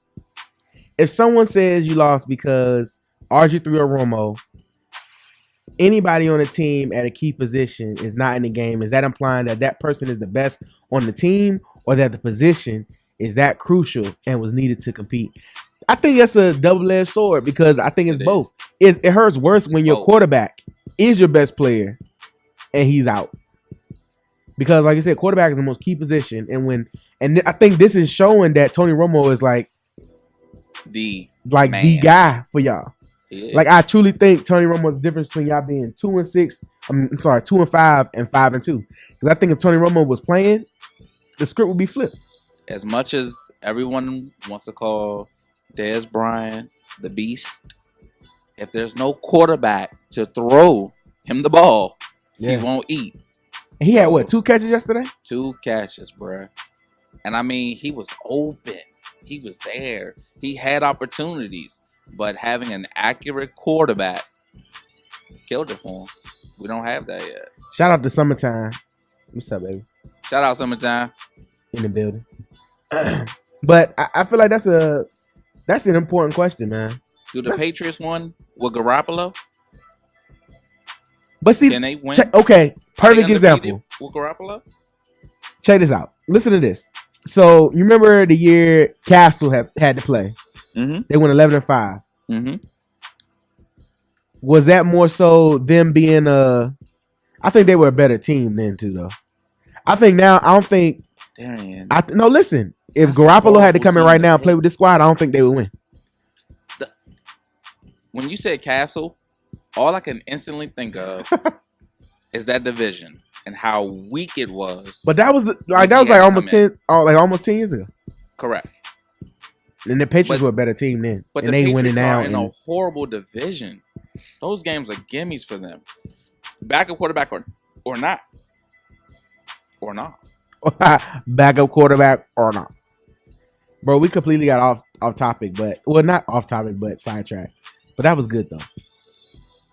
If someone says you lost because RG3 or Romo, anybody on the team at a key position is not in the game, is that implying that that person is the best on the team, or that the position is that crucial and was needed to compete? I think that's a double-edged sword because I think it's both. It hurts worse when your quarterback is your best player and he's out. Because like I said, quarterback is the most key position. And I think this is showing that Tony Romo is like the guy for y'all. Like I truly think Tony Romo's difference between y'all being 2-6, 2-5 and 5-2. Because I think if Tony Romo was playing, the script would be flipped. As much as everyone wants to call Dez Bryant the beast, if there's no quarterback to throw him the ball, he won't eat. He had what, 2 catches yesterday? 2 catches, bruh. And I mean, he was open. He was there. He had opportunities. But having an accurate quarterback killed it for him. We don't have that yet. Shout out to Summertime. What's up, baby? Shout out Summertime. In the building. But I feel like that's an important question, man. Do the Patriots win with Garoppolo? But see, can they win? Okay, perfect example. With Garoppolo? Check this out. Listen to this. So you remember the year Castle had to play? Mm-hmm. They went 11-5. Mm-hmm. Was that more so them being I think they were a better team then too, though. I think now I don't think Darian. No, listen. If That's a Garoppolo had to horrible come in team right to now and play pick. with this squad, I don't think they would win. When you said Castle, all I can instantly think of is that division and how weak it was. But that was He like had to almost come in. almost 10 years ago. Correct. And the Patriots But- were a better team then, But and the they winning Patriots now. are in a And horrible division. Those games are gimmies for them. Backup quarterback or not. Or not. backup quarterback or not, bro. We completely got off topic, but not off topic, but sidetracked. But that was good though.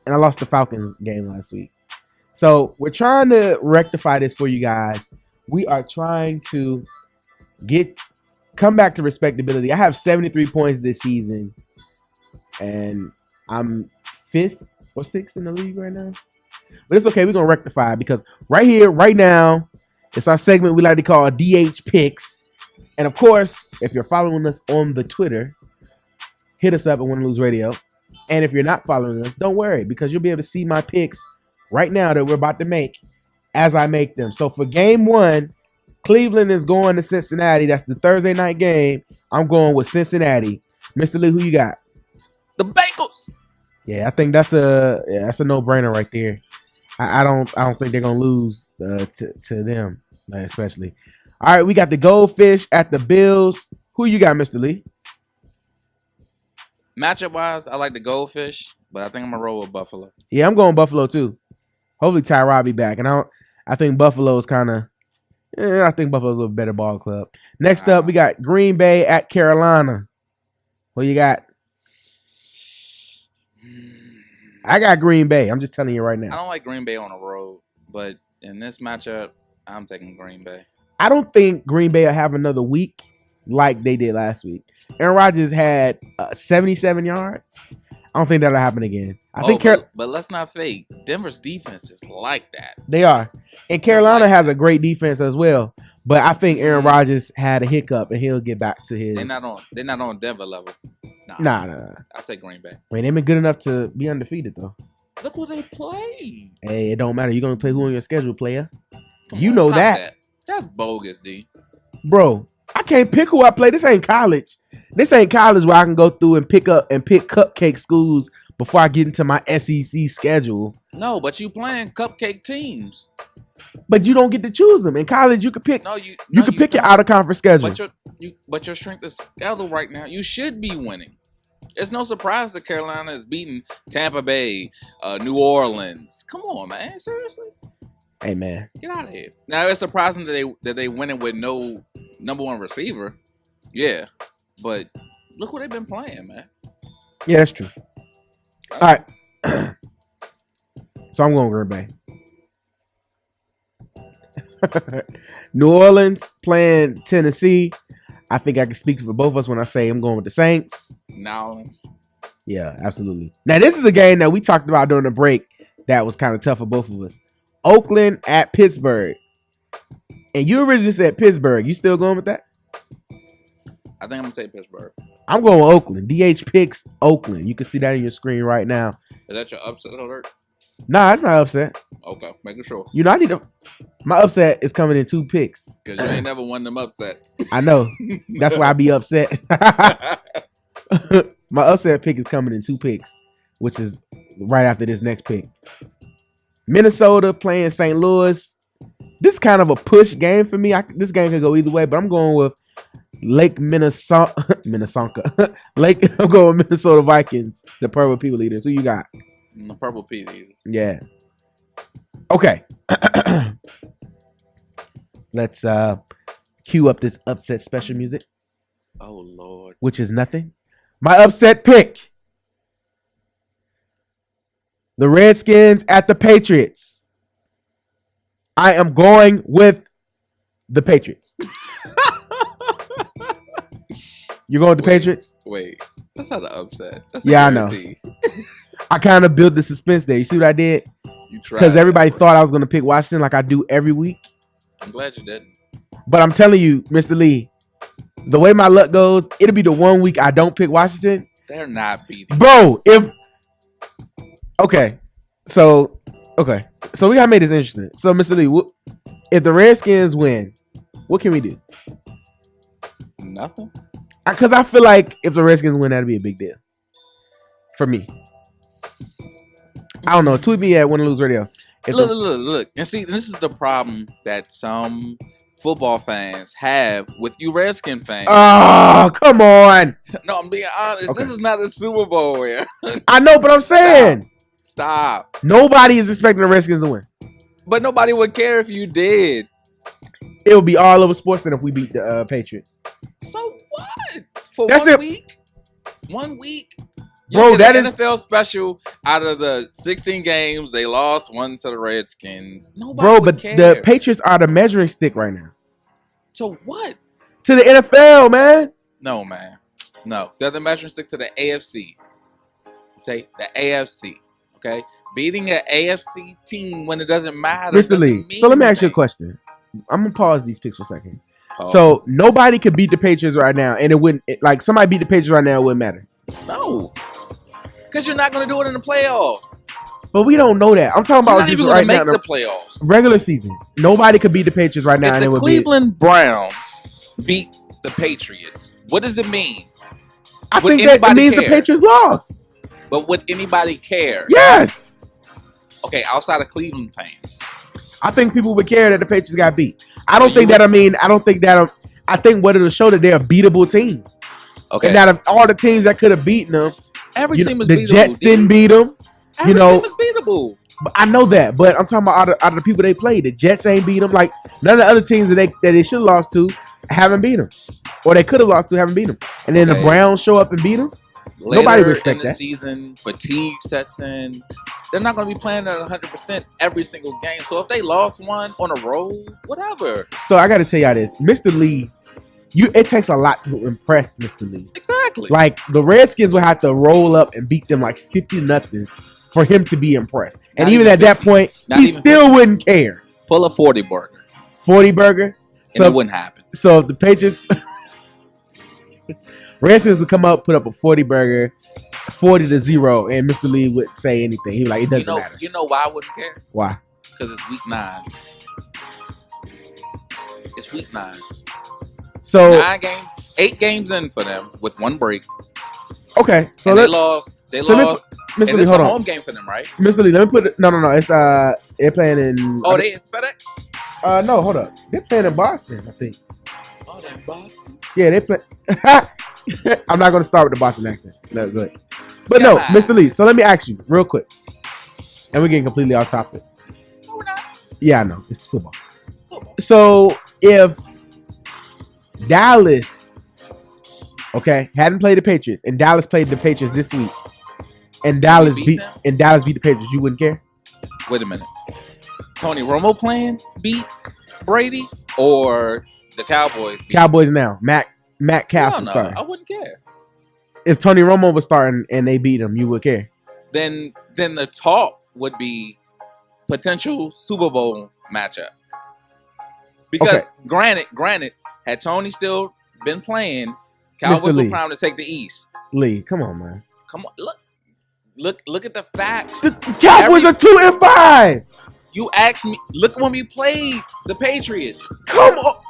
And I lost the Falcons game last week, so we're trying to rectify this for you guys. We are trying to come back to respectability. I have 73 points this season, and I'm 5th or 6th in the league right now. But it's okay. We're gonna rectify it because right here, right now, it's our segment we like to call DH Picks. And of course, if you're following us on the Twitter, hit us up at Win or Lose Radio. And if you're not following us, don't worry because you'll be able to see my picks right now that we're about to make as I make them. So for game 1, Cleveland is going to Cincinnati. That's the Thursday night game. I'm going with Cincinnati. Mr. Lee, who you got? The Bengals. Yeah, I think that's a no-brainer right there. I don't think they're gonna lose to them, especially. All right, we got the Goldfish at the Bills. Who you got, Mr. Lee? Matchup wise, I like the Goldfish, but I think I'm gonna roll with Buffalo. Yeah, I'm going Buffalo too. Hopefully Tyrod be back, and I think Buffalo's kind of. I think Buffalo's a little better ball club. Next up, we got Green Bay at Carolina. What you got? I got Green Bay. I'm just telling you right I now. don't like Green Bay on the road, but in this matchup, I'm taking Green Bay. I don't think Green Bay will have another week like they did last week. Aaron Rodgers had 77 yards. I don't think that'll happen again. I think but let's not fake. Denver's defense is like that. they are. And Carolina has a great defense as well. But I think Aaron Rodgers had a hiccup and he'll get back to his. They're not on Denver level. Nah. I'll take Green Bay. I mean, they've been good enough to be undefeated though. Look what they play. Hey, it don't matter. You're gonna play who on your schedule, player. Come You on, know stop that. That's bogus, D. Bro, I can't pick who I play. This ain't college. This ain't college where I can go through and pick cupcake schools before I get into my SEC schedule. No, but you playing cupcake teams. But you don't get to choose them. In college, you can pick. No, You can pick your don't. out of conference schedule. But your strength of schedule right now, you should be winning. It's no surprise that Carolina is beating Tampa Bay, New Orleans. Come on, man. Seriously, Hey man, get out of here. Now it's surprising that they winning with no number one receiver. Yeah, but look what they've been playing, man. yeah, that's true. All right, so I'm going Green Bay. New Orleans playing Tennessee. I think I can speak for both of us when I say I'm going with the Saints. Nowlands. Yeah, absolutely. Now, this is a game that we talked about during the break that was kind of tough for both of us. Oakland at Pittsburgh. And you originally said Pittsburgh. You still going with that? I think I'm gonna take Pittsburgh. I'm going with Oakland. DH picks Oakland. You can see that on your screen right now. Is that your upset alert? Nah, it's not upset. Okay, making sure. You know, I need to. My upset is coming in 2 picks. Because you ain't never won them upsets. I know. That's why I be upset. My upset pick is coming in 2 picks, which is right after this next pick. Minnesota playing St. Louis. This is kind of a push game for me. This game could go either way, but I'm going with Lake Minnesota. I'm going with Minnesota Vikings, the Purple People Eaters. Who you got? The Purple P. Yeah. Okay. Let's cue up this upset special music, Oh Lord. which is nothing. My upset pick. The Redskins at the Patriots. I am going with the Patriots. You're going with the Patriots? Wait. That's not an upset. That's Yeah, I know. guarantee. I kind of built the suspense there. You see what I did? You tried. Because everybody that, thought I was going to pick Washington like I do every week. I'm glad you didn't. But I'm telling you, Mr. Lee, the way my luck goes, it'll be the one week I don't pick Washington. They're not beating. Bro, Okay, so we gotta make this interesting. So, Mr. Lee, if the Redskins win, What can we do? Nothing. Because I feel like if the Redskins win, that'd be a big deal for me. I don't know. Tweet me at Win or Lose Radio. Look. And see, this is the problem that some football fans have with you Redskin fans. Oh, come on. No, I'm being honest. Okay. This is not a Super Bowl here. I know, but I'm saying Stop. nobody is expecting the Redskins to win. But nobody would care if you did. It would be all over SportsCenter if we beat the Patriots. So what? For That's 1 it. week? 1 week? You Bro, get that an is- NFL special. Out of the 16 games, they lost one to the Redskins. Nobody Bro, would but care. the Patriots are the measuring stick right now. So what? To the NFL, man. No, man. No. They're the measuring stick to the AFC. Say the AFC. Okay? Beating an AFC team when it doesn't matter. Mr. doesn't Lee, mean so let me ask you a anything. question. I'm going to pause these picks for a second. Oh, So nobody could beat the Patriots right now, and it wouldn't, like somebody beat the Patriots right now, it wouldn't matter. no. Because you're not going to do it in the playoffs. But we don't know that. I'm talking You're about not just even right going to now, make the the playoffs. regular season. Nobody could beat the Patriots right now, If and it the would Cleveland Browns beat the Patriots, what does it mean? be. I would think that anybody means the care? Patriots lost. But would anybody care? Yes. Okay, outside of Cleveland fans. I think people would care that the Patriots got beat. I don't So think you that. I mean, I don't think that. I think what it'll show that they're a beatable team. Okay, And out of all the teams that could have beaten them, every you team know, is the beatable. Jets didn't beat them. Every know- team is beatable. But I know that, but I'm talking about out of the people they played. The Jets ain't beat them. Like none of the other teams that they should have lost to haven't beat them, or they could have lost to haven't beat them. And then the Okay. Browns show up and beat them. Later Nobody would expect in the that. season, fatigue sets in. They're not going to be playing at 100% every single game. So if they lost one on a roll, whatever. So I got to tell y'all this, Mr. Lee. It takes a lot to impress Mr. Lee. Exactly. Like the Redskins would have to roll up and beat them like 50-0 for him to be impressed. And Not even even at that 50. point, Not he even still wouldn't care. Pull a 40 burger, 40 burger. and So it wouldn't happen. So if the Patriots, Redskins would come up, put up a 40 burger, 40-0, and Mr. Lee would say anything. He was like, it doesn't matter. You know why I wouldn't care? Why? Because it's week 9. It's week 9. So 9 games, 8 games in for them with one break. okay, so And they let lost. They so let me lost. Mr. And Lee, it's hold a on. home game for them, right? Mr. Lee, let me put it. No. It's they're playing in. Oh, they in FedEx? no, hold up. They're playing in Boston, I think. Oh, they in Boston. Yeah, they play. I'm not gonna start with the Boston accent. No, good. But no, Come on. Mr. Lee. So let me ask you real quick, and we're getting completely off topic. No, we're not. Yeah, I know it's football. Football. So if Dallas, okay, hadn't played the Patriots, and Dallas played the Patriots this week, and Dallas beat beat them? the Patriots, you wouldn't care? Wait a minute. Tony Romo beat Brady, or the Cowboys beat? Cowboys now, Matt Hell Castle no, starting. I wouldn't care. If Tony Romo was starting and they beat him, you would care. Then the talk would be potential Super Bowl matchup. Because granted, had Tony still been playing, Cowboys Lee. were primed to take the East. Lee, come on, man. Come on, look at the facts. The Cowboys are 2-5. You asked me. Look when we played the Patriots. Come on.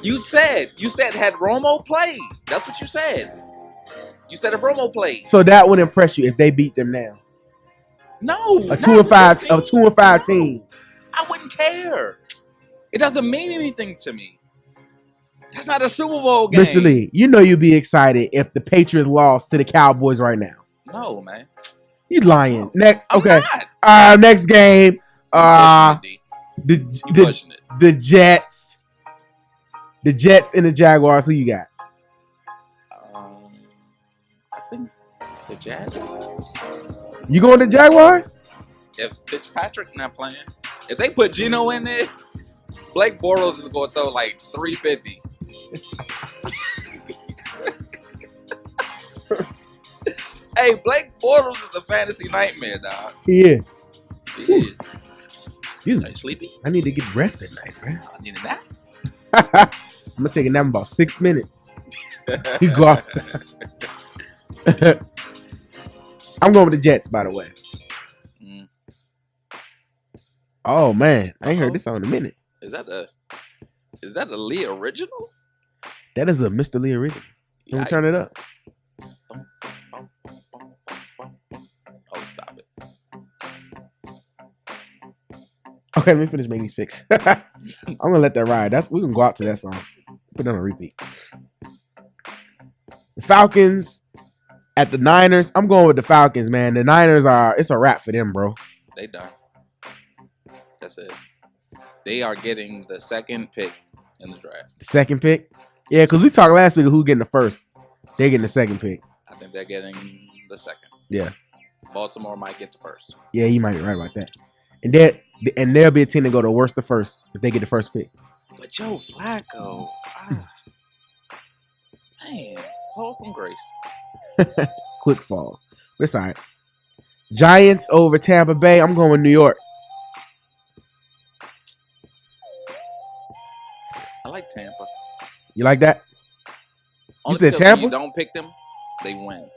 You said had Romo played. That's what you said. You said if Romo played. So that would impress you if they beat them now. No, A not 2-5, this a team. 2-5 team. I wouldn't care. It doesn't mean anything to me. That's not a Super Bowl game. Mr. Lee, you know you'd be excited if the Patriots lost to the Cowboys right now. No, man. You lying. Next, I'm okay. not. Next game. You The pushing it. the Jets. The Jets and the Jaguars. Who you got? I think the Jaguars. You going to Jaguars? If Fitzpatrick not playing, if they put Geno in there, Blake Bortles is going to throw like 350. Hey, Blake Bortles is a fantasy nightmare, dog. He is. He is. Excuse Are me. you sleepy? I need to get rest at night, man. I need a nap. I'm gonna take a nap in about 6 minutes. You go off. I'm going with the Jets, by the way. Mm. Oh man, I ain't heard this song in a minute. Is that the Is that a Lee original? That is a Mr. Lee original. Can we turn it up? Oh, stop it. Okay, let me finish making these picks. I'm gonna let that ride. We can go out to that song. Put it on a repeat. The Falcons at the Niners. I'm going with the Falcons, man. The Niners it's a wrap for them, bro. They done. That's it. They are getting the second pick in the draft. The second pick? Yeah, because we talked last week of who getting the first. They're getting the second pick. I think they're getting the second. Yeah. Baltimore might get the first. Yeah, you might be right about that. And there'll be a team to go to worst to first if they get the first pick. But Joe Flacco, man, fall from grace. Quick fall. It's all right. Giants over Tampa Bay. I'm going with New York. I like Tampa. You like that? Only said because Tampa? when you don't pick them, they win.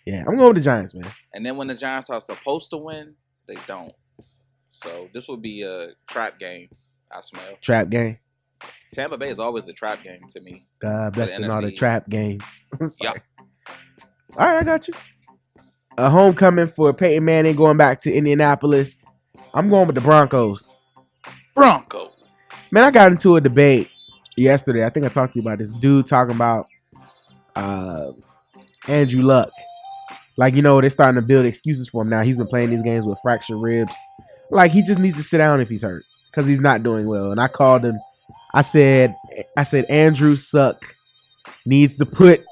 Yeah, I'm going with the Giants, man. And then when the Giants are supposed to win, they don't. So this would be a trap game, I smell. Trap game. Tampa Bay is always a trap game to me. God bless the them all the NFC. trap games. Yeah. All right, I got you. A homecoming for Peyton Manning going back to Indianapolis. I'm going with the Broncos. Broncos. Man, I got into a debate yesterday. I think I talked to you about this dude talking about Andrew Luck. Like, they're starting to build excuses for him now. He's been playing these games with fractured ribs. Like, he just needs to sit down if he's hurt because he's not doing well. And I called him. I said, Andrew Suck needs to put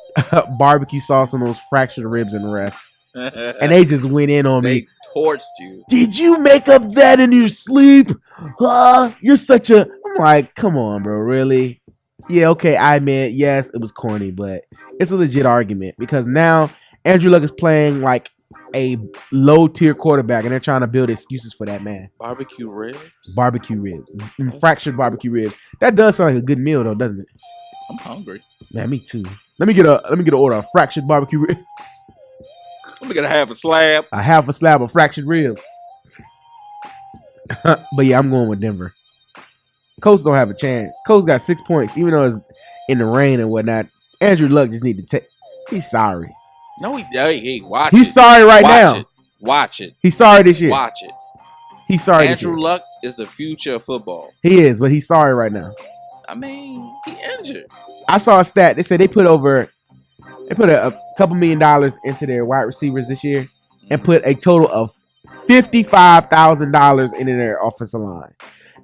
barbecue sauce on those fractured ribs and rest. And they just went in on me. They torched you. Did you make up that in your sleep? You're such a... I'm like, come on, bro. Really? Yeah, okay, I admit, yes, it was corny, but it's a legit argument because now Andrew Luck is playing like a low-tier quarterback, and they're trying to build excuses for that man. Barbecue ribs? Barbecue ribs. Fractured barbecue ribs. That does sound like a good meal, though, doesn't it? I'm hungry. Man, me too. Let me get an order of fractured barbecue ribs. Let me get a half a slab. A half a slab of fractured ribs. But yeah, I'm going with Denver. Colts don't have a chance. Colts got 6 points, even though it's in the rain and whatnot. Andrew Luck just need to take. He's sorry. No, hey, watch He's it. sorry right Watch now. It. Watch it. He's sorry this year. Watch it. He's sorry Andrew this year. Luck is the future of football. He is, but he's sorry right now. I mean, he injured. I saw a stat. They said they put a couple $1 million into their wide receivers this year and put a total of $55,000 into their offensive line.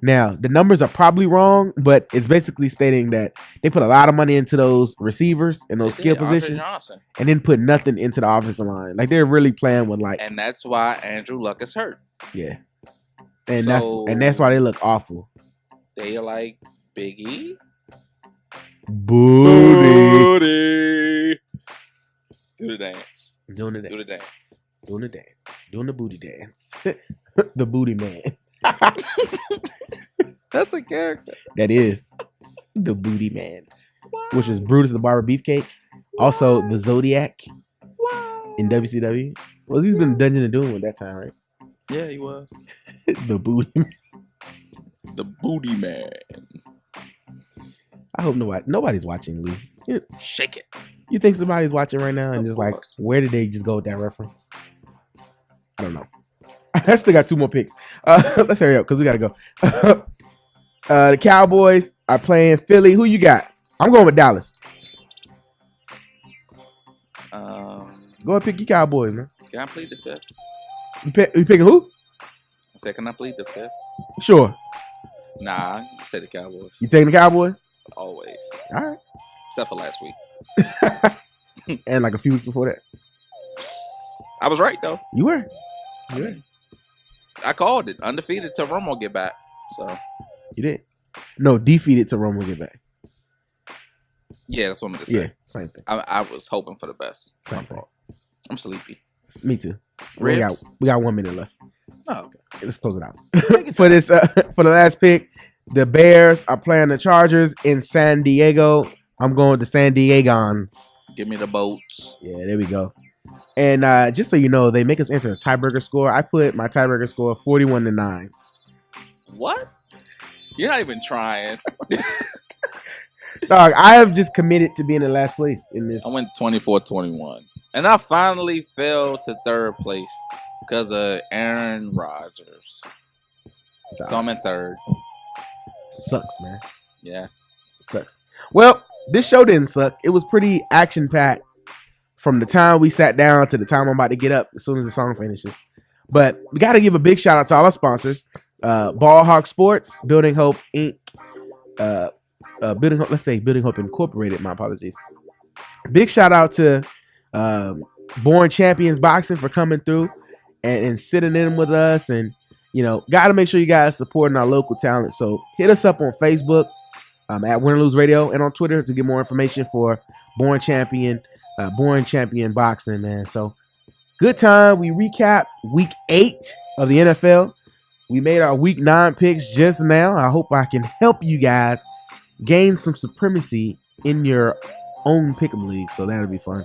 Now, the numbers are probably wrong, but it's basically stating that they put a lot of money into those receivers and those skill positions and then put nothing into the offensive line. Like, they're really playing with and that's why Andrew Luck is hurt. Yeah. And that's why they look awful. They are like Big E. Booty. Do the dance. Doing the dance. Do the dance. Doing the dance. Doing the booty dance. The booty man. That's a character. That is the booty man. Which is Brutus the Barber Beefcake. Also the Zodiac in WCW. Well, he was in Dungeon of Doom at that time, right? Yeah, he was. The booty man. The booty man. I hope nobody's watching, Lee. Shake it. You think somebody's watching right now and Of just like, course. where did they just go with that reference? I don't know. I still got 2 more picks. Let's hurry up because we got to go. The Cowboys are playing Philly. Who you got? I'm going with Dallas. Go and pick your Cowboys, man. Can I plead the fifth? You picking who? I said, can I plead the fifth? Sure. Nah, I say the Cowboys. You taking the Cowboys? Always. All right. Except for last week. And like a few weeks before that. I was right, though. You were. I called it. Undefeated till Romo get back. So, You did. No, defeated to Romo get back. yeah, that's what I'm going to say. Yeah, same thing. I was hoping for the best. Same My thing. fault. I'm sleepy. Me too. We got Ribs? 1 minute left. Oh, okay. Let's close it out. For this, for the last pick, the Bears are playing the Chargers in San Diego. I'm going to San Diegans. Give me the boats. Yeah, there we go. And just so you know, they make us enter a tiebreaker score. I put my tiebreaker score 41-9. What? You're not even trying. Dog, I have just committed to being in last place in this. I went 24-21. And I finally fell to third place because of Aaron Rodgers. So I'm in third. Sucks, man. Yeah. Sucks. Well, this show didn't suck. It was pretty action-packed from the time we sat down to the time I'm about to get up as soon as the song finishes. But we got to give a big shout-out to all our sponsors. Ball Hawk Sports, Building Hope Inc., Building Hope, let's say Building Hope Incorporated, my apologies. Big shout-out to Born Champions Boxing for coming through and sitting in with us, and got to make sure you guys supporting our local talent. So hit us up on Facebook at Win or Lose Radio and on Twitter to get more information for Born Champion Boxing, man. So good time. We recap week 8 of the NFL. We made our week 9 picks just now. I hope I can help you guys gain some supremacy in your own pick'em league. So that'll be fun.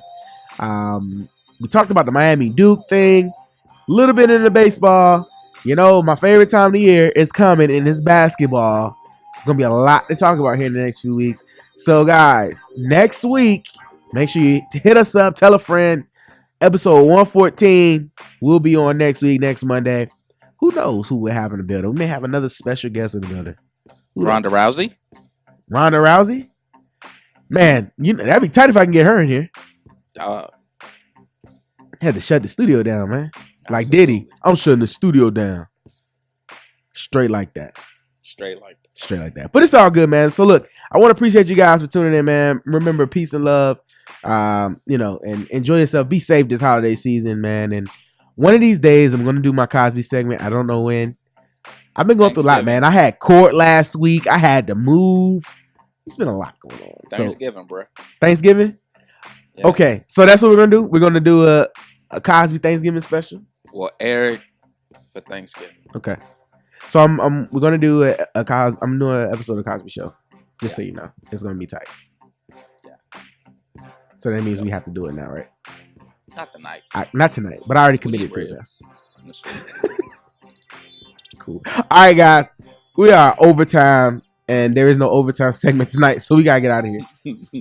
We talked about the Miami Duke thing, a little bit into baseball. My favorite time of the year is coming, and it's basketball. There's going to be a lot to talk about here in the next few weeks. So, guys, next week, make sure you hit us up, tell a friend. Episode 114 will be on next week, next Monday. Who knows who we'll have in the building? We may have another special guest in the building. Ronda Rousey? Ronda Rousey? Man, that'd be tight if I can get her in here. Had to shut the studio down, man. Like Diddy, I'm shutting the studio down. Straight like that. Straight like that. But it's all good, man. So look, I want to appreciate you guys for tuning in, man. Remember, peace and love. And enjoy yourself. Be safe this holiday season, man. And one of these days, I'm going to do my Cosby segment. I don't know when. I've been going through a lot, man. I had court last week. I had to move. It's been a lot going on. Thanksgiving, bro. Thanksgiving? Yeah. Okay, so that's what we're going to do. We're going to do a Cosby Thanksgiving special. Well, Eric for Thanksgiving. Okay. So we're going to do I'm doing an episode of Cosby Show. Just so you know. It's going to be tight. So that means we have to do it now, right? Not tonight. Not tonight, but I already committed to it. Cool. All right, guys. We are overtime, and there is no overtime segment tonight, so we got to get out of here.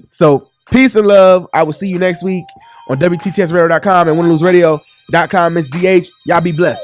So, peace and love. I will see you next week on WTTSradio.com and WinLoseRadio.com. Miss BH. Y'all be blessed.